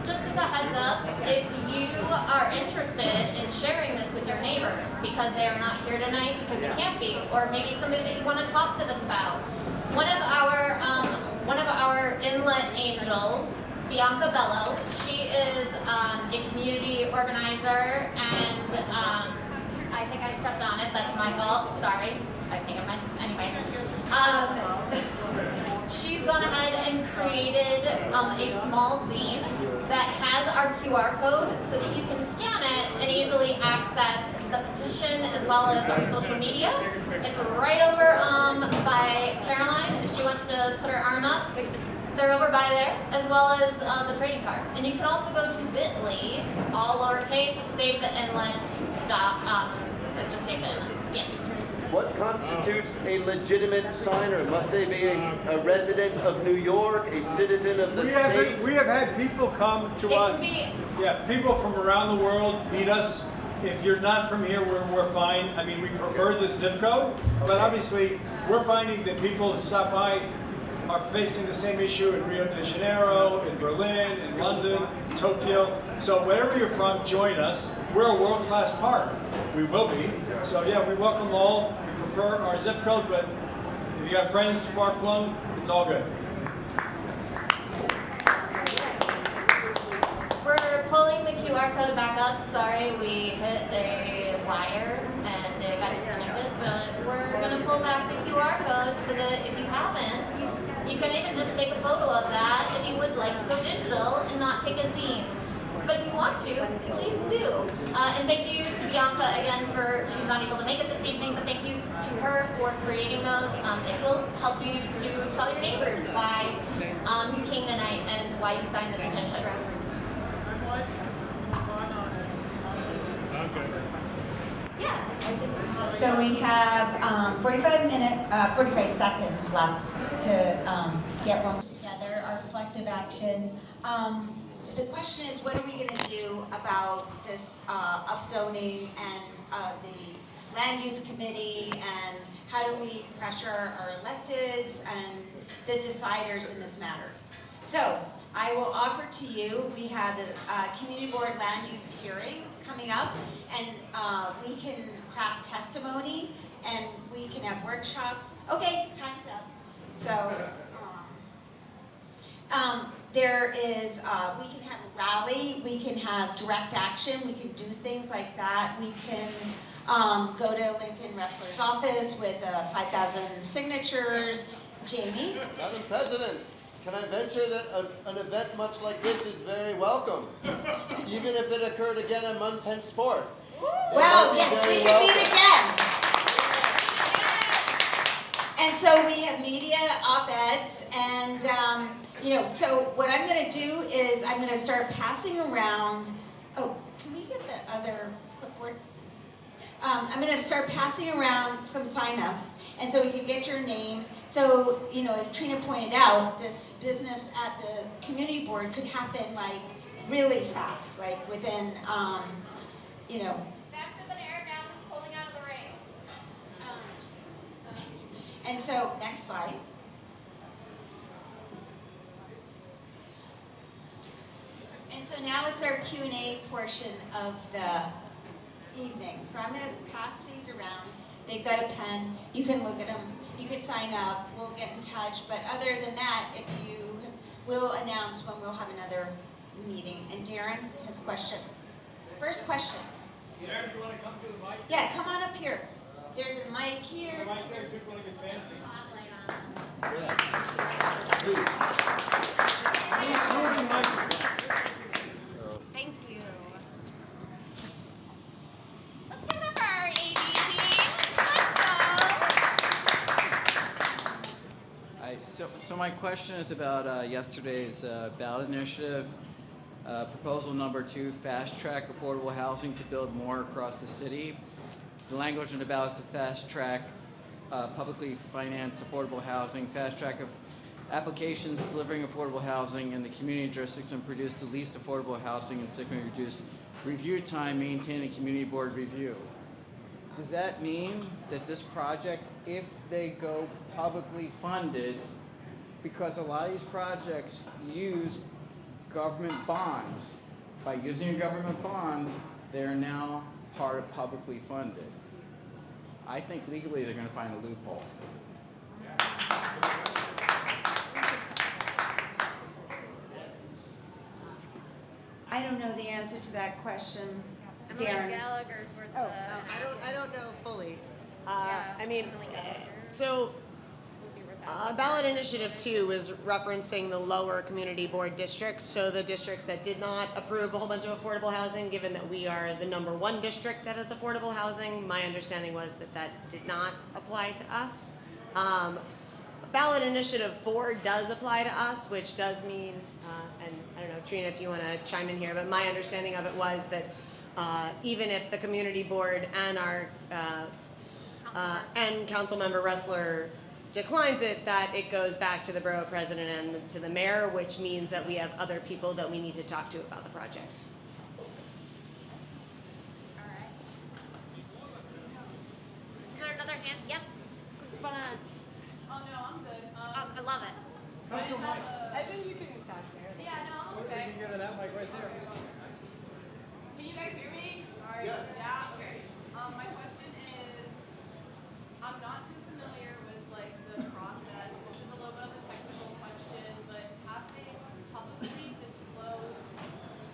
just as a heads up, if you are interested in sharing this with your neighbors because they are not here tonight because they can't be, or maybe somebody that you want to talk to this about, one of our Inlet angels, Bianca Bello, she is a community organizer, and I think I stepped on it. That's my fault. Sorry. I think I meant anyway. She's gone ahead and created a small zine that has our QR code so that you can scan it and easily access the petition as well as our social media. It's right over by Caroline, if she wants to put her arm up. They're over by there, as well as the trading cards. And you can also go to bit.ly, all lowercase, save the inlet, let's just save the inlet, yes. What constitutes a legitimate signer? Must they be a resident of New York, a citizen of the state? We have had people come to us. Yeah, people from around the world meet us. If you're not from here, we're fine. I mean, we prefer the zip code, but obviously we're finding that people who stop by are facing the same issue in Rio de Janeiro, in Berlin, in London, Tokyo. So wherever you're from, join us. We're a world-class park. We will be. So yeah, we welcome all. We prefer our zip code, but if you got friends far-flung, it's all good. We're pulling the QR code back up. Sorry, we hit a wire and it got disconnected, but we're going to pull back the QR code so that if you haven't, you can even just take a photo of that if you would like to go digital and not take a zine. But if you want to, please do. And thank you to Bianca again she's not able to make it this evening, but thank you to her for creating those. It will help you to tell your neighbors why you came tonight and why you signed the petition. Yeah. So we have 45 seconds left to get one together, our collective action. The question is, what are we going to do about this upzoning and the land use committee, and how do we pressure our electeds and the deciders in this matter? So I will offer to you, we have the community board land use hearing coming up, and we can craft testimony and we can have workshops. Okay, time's up. So there is, we can have a rally, we can have direct action, we can do things like that. We can go to Lincoln Wrestler's office with 5,000 signatures. Jamie? Madam President, can I venture that an event much like this is very welcome, even if it occurred again a month henceforth? Well, yes, we can meet again. And so we have media op-eds, and so what I'm going to do is I'm going to start passing around. Oh, can we get the other clipboard? I'm going to start passing around some signups, and so we can get your names. So, as Trina pointed out, this business at the community board could happen like really fast, like within, Faster than air down pulling out of the race. And so, next slide. And so now it's our Q&A portion of the evening. So I'm going to pass these around. They've got a pen. You can look at them. You can sign up. We'll get in touch. But other than that, we'll announce when we'll have another meeting. And Darren has a question. First question. Darren, do you want to come to the mic? Yeah, come on up here. There's a mic here. The mic there, too, want to get fancy. Thank you. my question is about yesterday's ballot initiative, proposal number 2, fast track affordable housing to build more across the city. The language in the ballot is to fast track publicly financed affordable housing, fast track of applications delivering affordable housing in the community jurisdiction, produce the least affordable housing and significantly reduce review time, maintaining community board review. Does that mean that this project, if they go publicly funded, because a lot of these projects use government bonds, by using a government bond, they're now part of publicly funded? I think legally they're going to find a loophole. I don't know the answer to that question, Emily Darren. Gallagher's worth Oh, I don't know fully. Yeah, I mean, Emily Gallagher. so Would be worth ballot initiative 2 is referencing the lower community board districts, so the districts that did not approve a whole bunch of affordable housing, given that we are the #1 district that has affordable housing. My understanding was that that did not apply to us. Ballot initiative 4 does apply to us, which does mean, and I don't know, Trina, if you want to chime in here, but my understanding of it was that even if the community board and our and Councilmember Ressler declines it, that it goes back to the borough president and to the mayor, which means that we have other people that we need to talk to about the project. All right. Is there another hand? Yes. Wanna? Oh, no, I'm good. I love it. I think you can talk there. Yeah, no, I'm okay. You can go to that mic right there. Can you guys hear me? Sorry. Yeah? Okay. My question is, I'm not too familiar with like the process. This is a little bit of a technical question, but have they publicly disclosed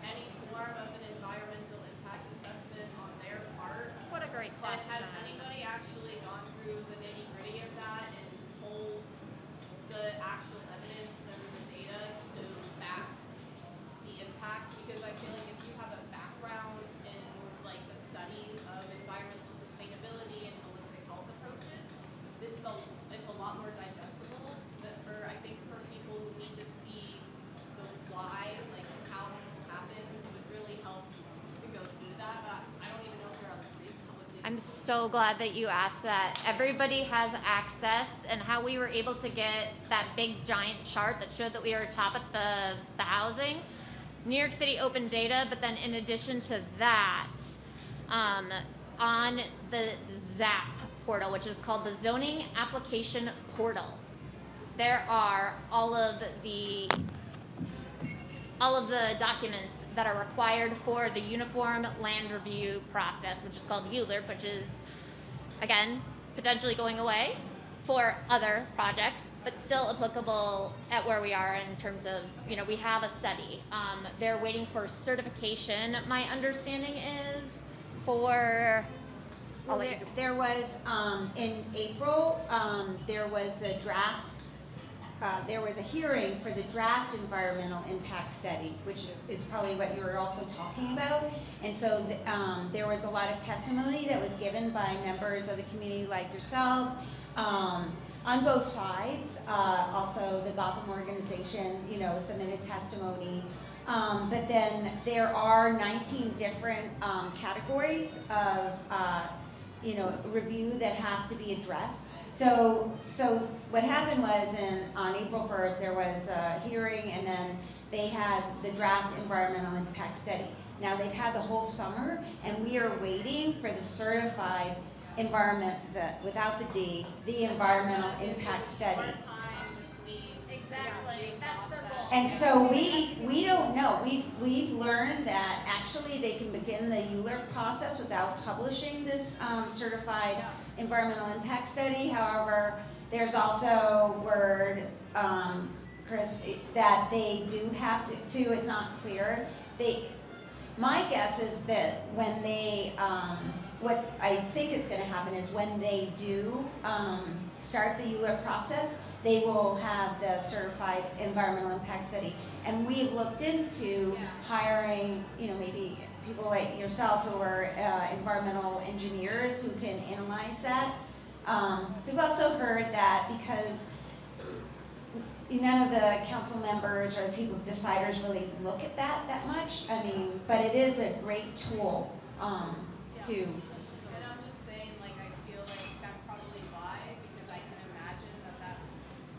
any form of an environmental impact assessment on their part? What a great And question. has anybody actually gone through the nitty gritty of that and pulled the actual evidence and the data to back the impact? Because I feel like if you have a background in like the studies of environmental sustainability and holistic health approaches, it's a lot more digestible. But I think for people who need to see the why, like how this will happen, it would really help to go through that. But I don't even know if there are publicly. I'm so glad that you asked that. Everybody has access, and how we were able to get that big giant chart that showed that we were top at the housing. New York City open data, but then in addition to that, on the ZAP portal, which is called the Zoning Application Portal, there are all of the documents that are required for the Uniform Land Review process, which is called ULURP, which is, again, potentially going away for other projects, but still applicable at where we are in terms of, we have a study. They're waiting for certification. My understanding is for... Well, there was, in April, there was a draft, there was a hearing for the draft environmental impact study, which is probably what you were also talking about. And so there was a lot of testimony that was given by members of the community like yourselves, on both sides. Also the Gotham organization, submitted testimony. But then there are 19 different categories of review that have to be addressed. So what happened was on April 1st, there was a hearing, and then they had the draft environmental impact study. Now they've had the whole summer, and we are waiting for the certified without the D, the environmental impact study. Exactly, that's their goal. And so we don't know. We've learned that actually they can begin the ULURP process without publishing this certified environmental impact study. However, there's also word, Chris, that they do have to. It's not clear. My guess is that when they, what I think is going to happen is when they do start the ULURP process, they will have the certified environmental impact study. And we've looked into hiring, maybe people like yourself who are environmental engineers who can analyze that. We've also heard that because none of the council members or the people, deciders really look at that much. I mean, but it is a great tool, to, And I'm just saying, like, I feel like that's probably why, because I can imagine that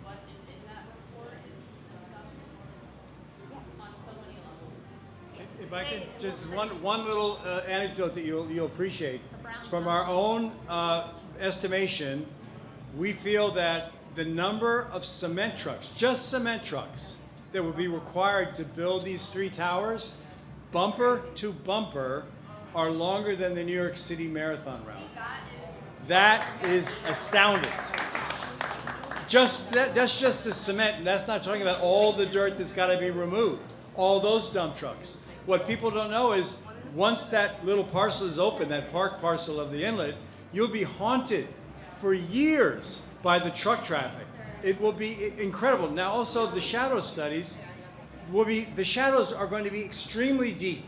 what is in that report is disgusting on so many levels. If I could, just one little anecdote that you'll appreciate. From our own estimation, we feel that the number of cement trucks, just cement trucks, that would be required to build these 3 towers, bumper to bumper, are longer than the New York City Marathon route. That is astounding. That's just the cement, and that's not talking about all the dirt that's got to be removed, all those dump trucks. What people don't know is once that little parcel is open, that park parcel of the inlet, you'll be haunted for years by the truck traffic. It will be incredible. Now also the shadow studies the shadows are going to be extremely deep.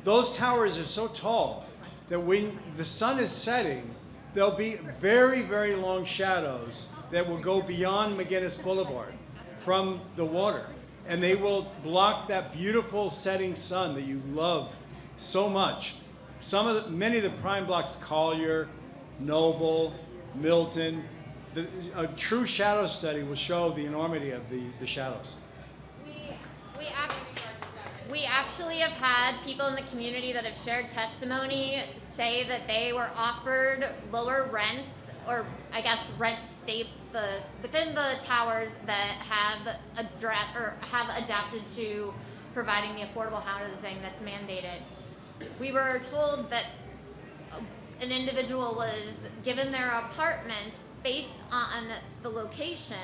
Those towers are so tall that when the sun is setting, there'll be very, very long shadows that will go beyond McGinnis Boulevard from the water. And they will block that beautiful setting sun that you love so much. Many of the prime blocks, Collier, Noble, Milton, a true shadow study will show the enormity of the shadows. We actually have had people in the community that have shared testimony say that they were offered lower rents, or I guess rent state within the towers that have adapted to providing the affordable housing that's mandated. We were told that an individual was given their apartment based on the location.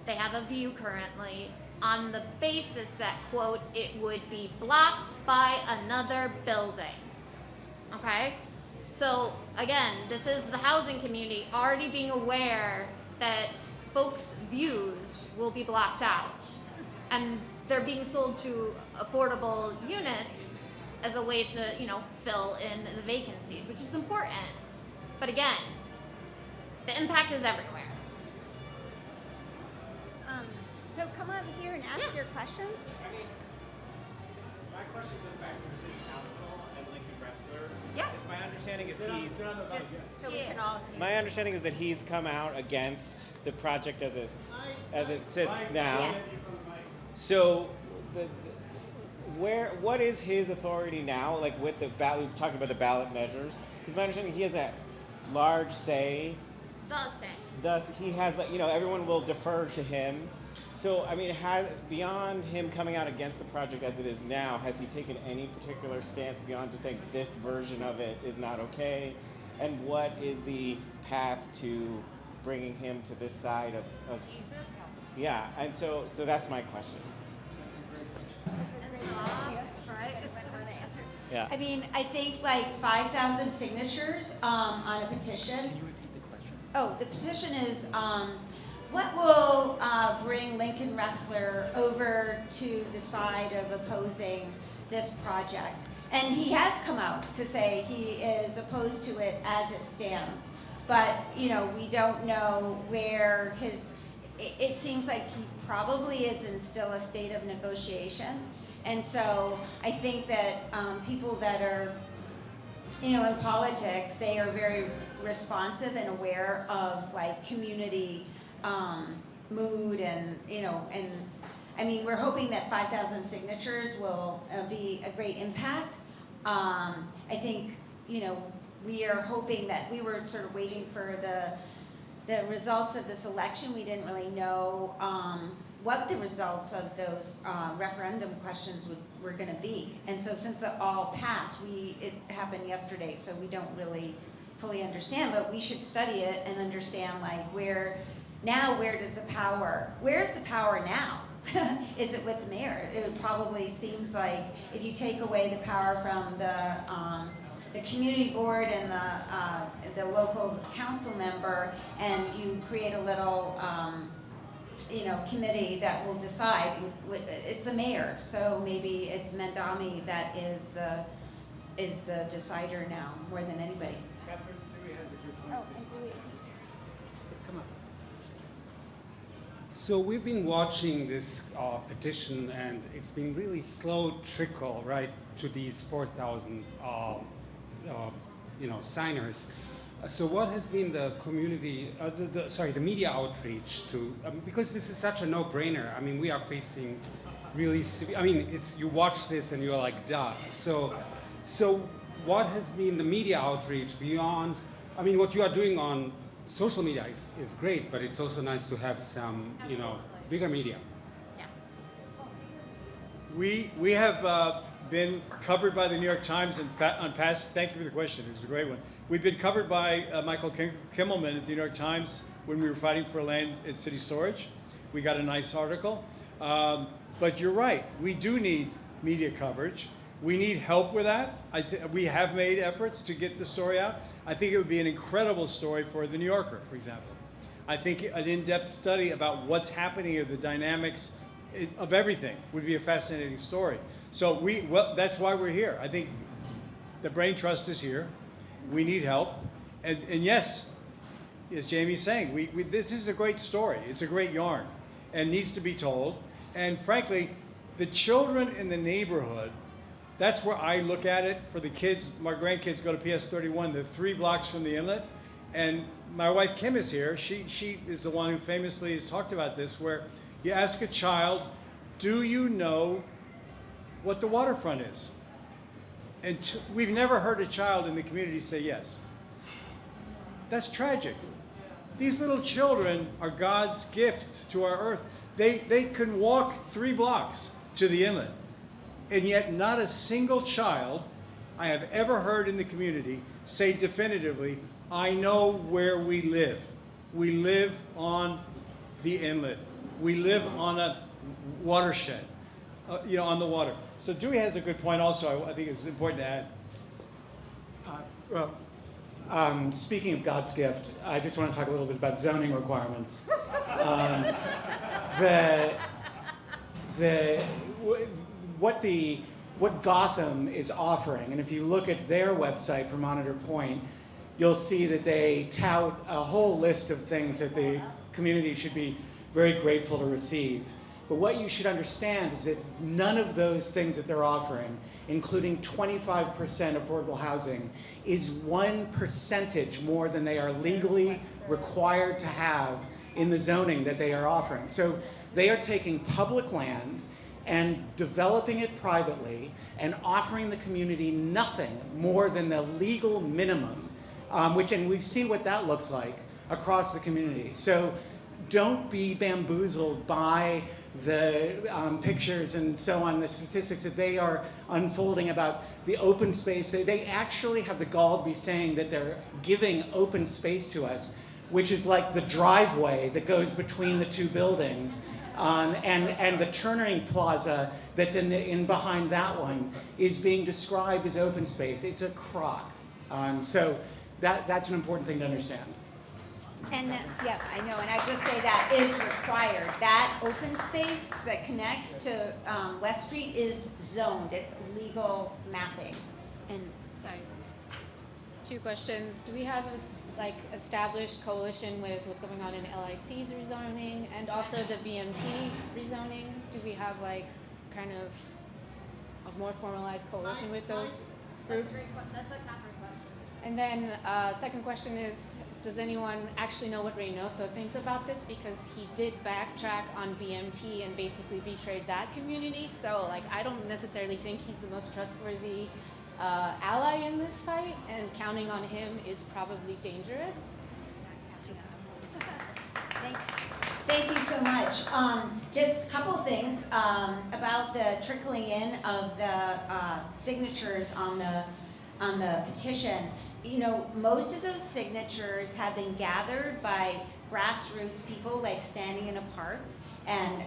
They have a view currently on the basis that, quote, it would be blocked by another building. Okay? So again, this is the housing community already being aware that folks' views will be blocked out. And they're being sold to affordable units as a way to, fill in the vacancies, which is important. But again, the impact is everywhere. so come up here and ask your questions. I mean, my question goes back to the city council and Lincoln Wrestler. Yeah. Is my understanding is he's Just so we can all hear. my understanding is that he's come out against the project as it sits now. Yes. So what is his authority now? Like with the ballot, we've talked about the ballot measures. Because my understanding, he has a large say. Thus, he has, everyone will defer to him. So, I mean, beyond him coming out against the project as it is now, has he taken any particular stance beyond just saying this version of it is not okay? And what is the path to bringing him to this side of yeah, and so that's my question. Yeah. I mean, I think like 5,000 signatures on a petition. Can you repeat the question? Oh, the petition is, what will bring Lincoln Wrestler over to the side of opposing this project? And he has come out to say he is opposed to it as it stands. But, we don't know where it seems like he probably is in still a state of negotiation. And so I think that people that are, in politics, they are very responsive and aware of like community mood and, and I mean, we're hoping that 5,000 signatures will be a great impact. I think, we are hoping that we were sort of waiting for the results of this election. We didn't really know what the results of those referendum questions were going to be. And so since they all passed, it happened yesterday, so we don't really fully understand, but we should study it and understand like where's the power now? Is it with the mayor? It probably seems like if you take away the power from the community board and the local council member, and you create a little committee that will decide. It's the mayor, so maybe it's Mendami that is the decider now more than anybody. Catherine, Dewey has a good point. Oh, and Dewey. Come on. So we've been watching this petition, and it's been really slow trickle right to these 4,000 signers. So what has been the community, the media outreach to, because this is such a no-brainer. I mean, we are facing really, you watch this and you're like, duh. So what has been the media outreach beyond, what you are doing on social media is great, but it's also nice to have some, bigger media. Yeah. We have been covered by the New York Times on past. Thank you for the question. It was a great one. We've been covered by Michael Kimmelman at the New York Times when we were fighting for land at City Storage. We got a nice article. But you're right. We do need media coverage. We need help with that. We have made efforts to get the story out. I think it would be an incredible story for the New Yorker, for example. I think an in-depth study about what's happening or the dynamics of everything would be a fascinating story. So that's why we're here. I think the Brain Trust is here. We need help. And yes, as Jamie's saying, this is a great story. It's a great yarn and needs to be told. And frankly, the children in the neighborhood, that's where I look at it for the kids. My grandkids go to PS 31. They're 3 blocks from the Inlet. And my wife Kim is here. She is the one who famously has talked about this, where you ask a child, do you know what the waterfront is? And we've never heard a child in the community say yes. That's tragic. These little children are God's gift to our earth. They can walk 3 blocks to the Inlet. And yet not a single child I have ever heard in the community say definitively, I know where we live. We live on the Inlet. We live on a watershed, on the water. So Dewey has a good point also, I think it's important to add. Speaking of God's gift, I just want to talk a little bit about zoning requirements. What Gotham is offering, and if you look at their website for Monitor Point, you'll see that they tout a whole list of things that the community should be very grateful to receive. But what you should understand is that none of those things that they're offering, including 25% affordable housing, is 1% more than they are legally required to have in the zoning that they are offering. So they are taking public land and developing it privately and offering the community nothing more than the legal minimum, and we've seen what that looks like across the community. So don't be bamboozled by the pictures and so on, the statistics that they are unfolding about the open space. They actually have the gall to be saying that they're giving open space to us, which is like the driveway that goes between the 2 buildings. And the turning plaza that's in behind that one is being described as open space. It's a crock. So that's an important thing to understand. And yeah, I know, and I just say that is required. That open space that connects to West Street is zoned. It's legal mapping. And sorry, 2 questions. Do we have a established coalition with what's going on in LIC's rezoning and also the BMT rezoning? Do we have kind of a more formalized coalition with those groups? That's a Catherine question. And then second question is, does anyone actually know what Reynoso thinks about this? Because he did backtrack on BMT and basically betrayed that community. So I don't necessarily think he's the most trustworthy ally in this fight, and counting on him is probably dangerous. Thank you so much. Just a couple things about the trickling in of the signatures on the petition. Most of those signatures have been gathered by grassroots people, standing in a park, and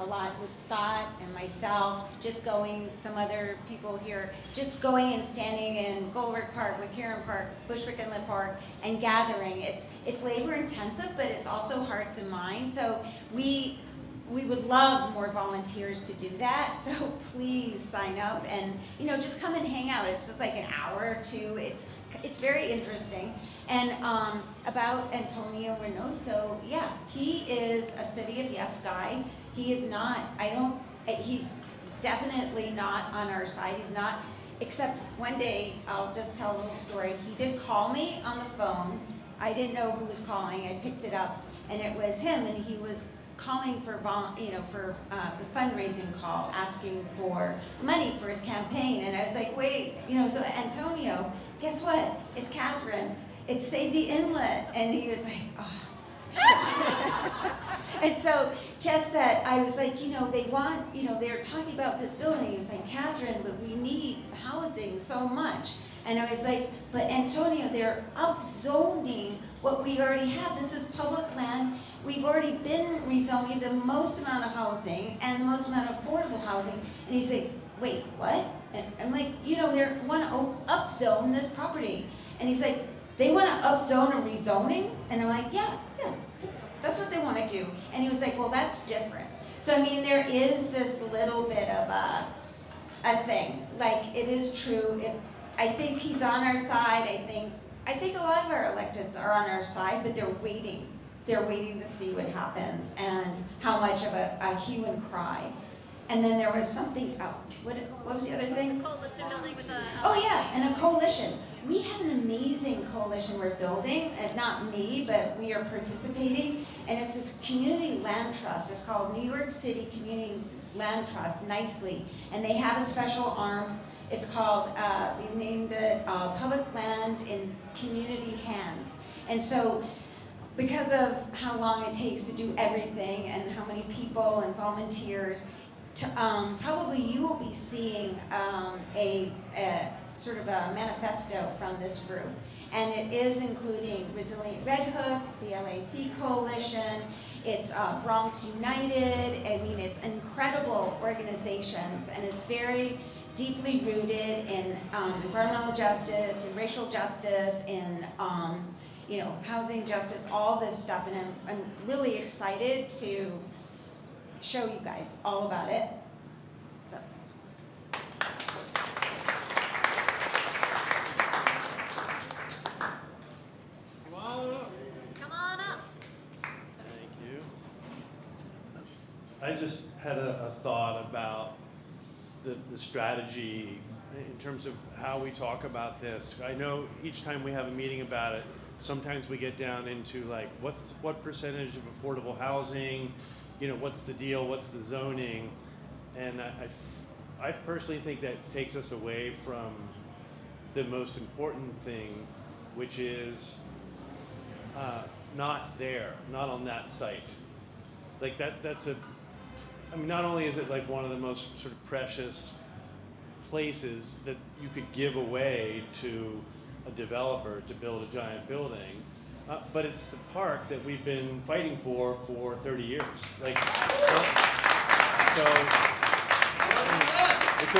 a lot with Scott and myself, some other people here, just going and standing in Goldberg Park, McCarran Park, Bushwick Inlet Park, and gathering. It's labor intensive, but it's also hearts and minds. So we would love more volunteers to do that. So please sign up and just come and hang out. It's just an hour or 2. It's it's very interesting. And about Antonio Reynoso, yeah, he is a City of Yes guy. He is not, he's definitely not on our side. He's not, except one day, I'll just tell a little story. He did call me on the phone. I didn't know who was calling. I picked it up, and it was him, and he was calling for the fundraising call, asking for money for his campaign. And I was like, wait, so Antonio, guess what? It's Catherine. It's Save the Inlet. And he was like, oh, shit. And so just that, I was like, they want, they're talking about this building. He was like, Catherine, but we need housing so much. And I was like, but Antonio, they're upzoning what we already have. This is public land. We've already been rezoning the most amount of housing and the most amount of affordable housing. And he says, wait, what? And I'm like, they want to upzone this property. And he's like, they want to upzone a rezoning? And I'm like, yeah, that's what they want to do. And he was like, well, that's different. So, I mean, there is this little bit of a thing. Like, it is true. I think he's on our side. I think a lot of our electeds are on our side, but they're waiting. They're waiting to see what happens and how much of a hue and cry. And then there was something else. What was the other thing? Coalition building with the... Oh yeah, and a coalition. We have an amazing coalition we're building, and not me, but we are participating. And it's this community land trust. It's called New York City Community Land Trust, nicely. And they have a special arm. It's called, we named it Public Land in Community Hands. And so, because of how long it takes to do everything and how many people and volunteers, probably you will be seeing a sort of a manifesto from this group. And it is including Resilient Red Hook, the LAC Coalition, it's Bronx United. I mean, it's incredible organizations, and it's very deeply rooted in environmental justice, in racial justice, in housing justice, all this stuff. And I'm really excited to show you guys all about it. So. Come on up. Thank you. I just had a thought about the strategy in terms of how we talk about this. I know each time we have a meeting about it, sometimes we get down into like, what percentage of affordable housing, what's the deal, what's the zoning, and I personally think that takes us away from the most important thing, which is not on that site. Like not only is it like one of the most sort of precious places that you could give away to a developer to build a giant building, but it's the park that we've been fighting for 30 years. Like, so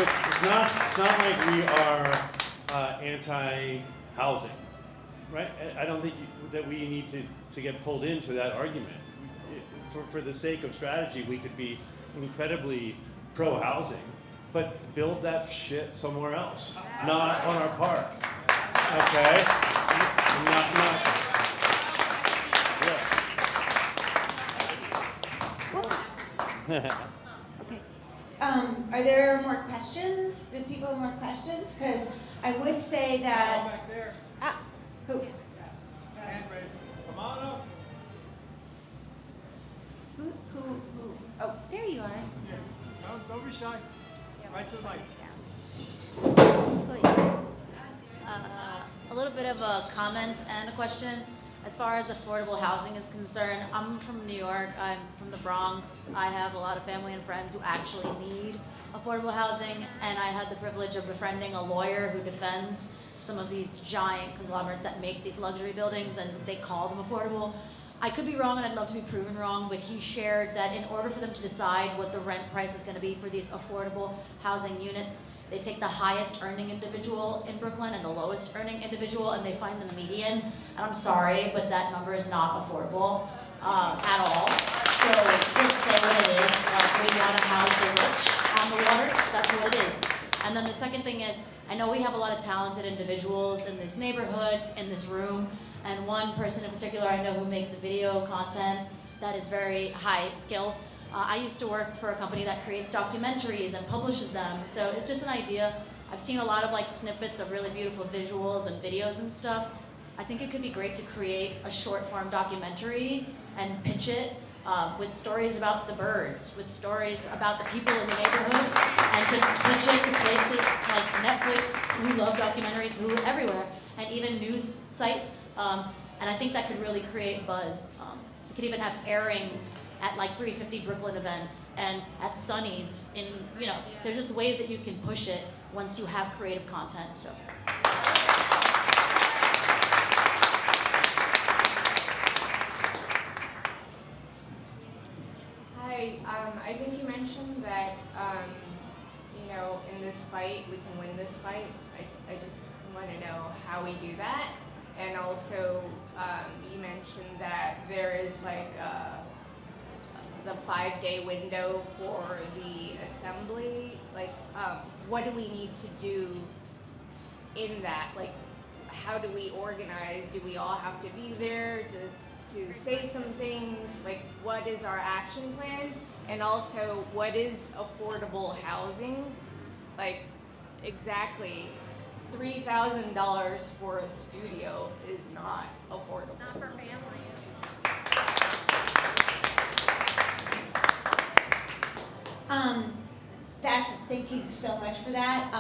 it's not like we are anti-housing, right? I don't think that we need to get pulled into that argument. For the sake of strategy, we could be incredibly pro-housing, but build that shit somewhere else, not on our park. Okay? Okay. Are there more questions? Do people have more questions? Because I would say that. Back there. Who? Hand raised. Come on up. Who? Oh, there you are. Yeah. Don't be shy. Right to the mic. A little bit of a comment and a question. As far as affordable housing is concerned, I'm from New York, I'm from the Bronx. I have a lot of family and friends who actually need affordable housing, and I had the privilege of befriending a lawyer who defends some of these giant conglomerates that make these luxury buildings, and they call them affordable. I could be wrong, and I'd love to be proven wrong, but he shared that in order for them to decide what the rent price is going to be for these affordable housing units, they take the highest earning individual in Brooklyn and the lowest earning individual, and they find the median. And I'm sorry, but that number is not affordable at all. So just say what it is. Like, we want to house the rich on the water. That's what it is. And then the second thing is, I know we have a lot of talented individuals in this neighborhood, in this room, and one person in particular I know who makes video content that is very high skill. I used to work for a company that creates documentaries and publishes them, so it's just an idea. I've seen a lot of like snippets of really beautiful visuals and videos and stuff. I think it could be great to create a short form documentary and pitch it with stories about the birds, with stories about the people in the neighborhood, and just pitch it to places like Netflix, who love documentaries, who everywhere, and even news sites. And I think that could really create buzz. We could even have airings at like 350 Brooklyn events and at Sunny's. In, you know, there's just ways that you can push it once you have creative content. So. Hi, I think you mentioned that, you know, in this fight, we can win this fight. I just want to know how we do that. And also, you mentioned that there is like the 5-day window for the assembly. Like, what do we need to do in that? Like, how do we organize? Do we all have to be there to say some things? Like, what is our action plan? And also, what is affordable housing? Like, exactly, $3,000 for a studio is not affordable. Not for families. Thank you so much for that.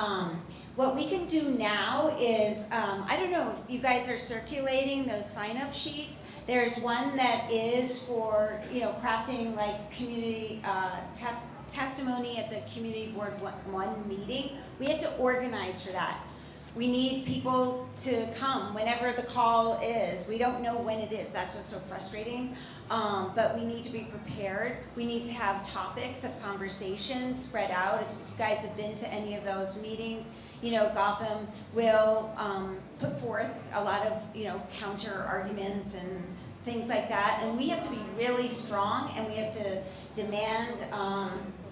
What we can do now is, I don't know if you guys are circulating those sign-up sheets. There's one that is for, you know, crafting like community testimony at the community board one meeting. We have to organize for that. We need people to come whenever the call is. We don't know when it is. That's what's so frustrating. But we need to be prepared. We need to have topics of conversation spread out. If you guys have been to any of those meetings, you know, Gotham will put forth a lot of, you know, counter arguments and things like that. And we have to be really strong, and we have to demand,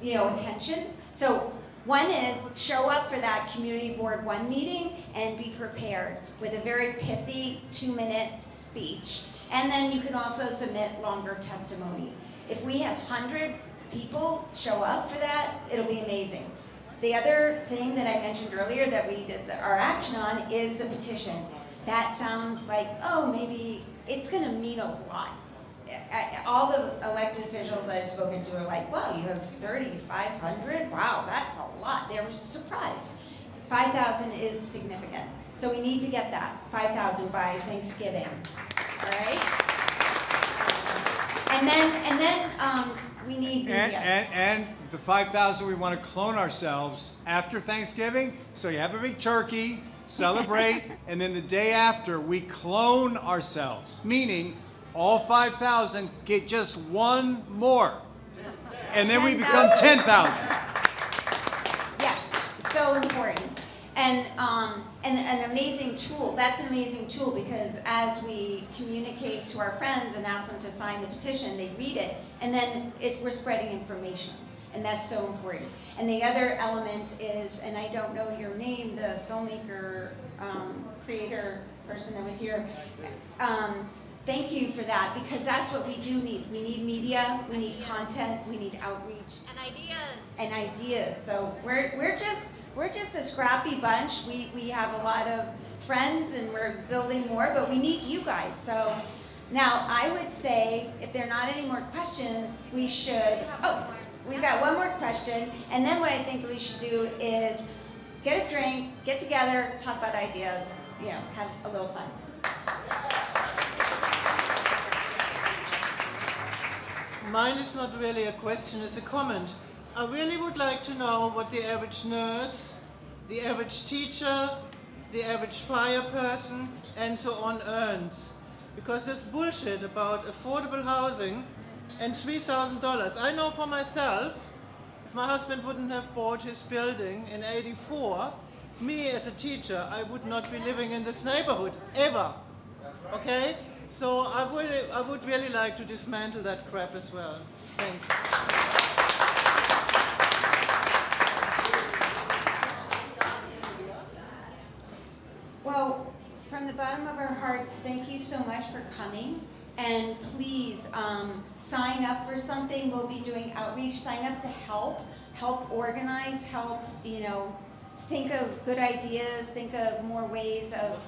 you know, attention. So one is show up for that community board one meeting and be prepared with a very pithy 2-minute speech. And then you can also submit longer testimony. If we have 100 people show up for that, it'll be amazing. The other thing that I mentioned earlier that we did our action on is the petition. That sounds like, oh, maybe it's gonna mean a lot. All the elected officials I've spoken to are like, wow, you have 3,500? Wow, that's a lot. They were surprised. 5,000 is significant. So we need to get that, 5,000 by Thanksgiving, all right? And then we need media. And the 5,000, we want to clone ourselves after Thanksgiving. So you have a big turkey, celebrate, and then the day after, we clone ourselves, meaning all 5,000 get just one more. And then we become 10,000. Yeah, so important. And an amazing tool, that's an amazing tool, because as we communicate to our friends and ask them to sign the petition, they read it, and then we're spreading information. And that's so important. And the other element is, and I don't know your name, the filmmaker, creator person that was here, thank you for that, because that's what we do need. We need media, we need content, we need outreach. And ideas. So we're just a scrappy bunch. We have a lot of friends and we're building more, but we need you guys. So now I would say, if there are not any more questions, we should, we've got one more question, and then what I think we should do is get a drink, get together, talk about ideas, you know, have a little fun. Mine is not really a question, it's a comment. I really would like to know what the average nurse, the average teacher, the average fire person, and so on earns. Because there's bullshit about affordable housing and $3,000. I know for myself, if my husband wouldn't have bought his building in '84, me as a teacher, I would not be living in this neighborhood, ever. Okay? So I would really like to dismantle that crap as well. Thanks. bottom of our hearts, thank you so much for coming. And please sign up for something. We'll be doing outreach. Sign up to help organize, help, think of good ideas, think of more ways of.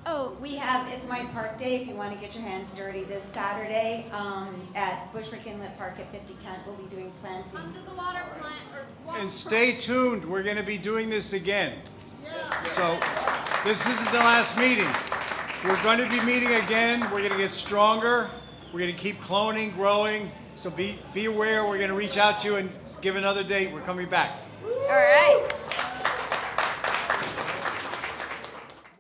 Oh, it's My Park Day if you want to get your hands dirty this Saturday at Bushwick Inlet Park at 50 Kent. We'll be doing planting. Come to the water plant or And stay tuned. We're going to be doing this again. So this isn't the last meeting. We're going to be meeting again. We're going to get stronger. We're going to keep cloning, growing. So be aware. We're going to reach out to you and give another date. We're coming back. All right.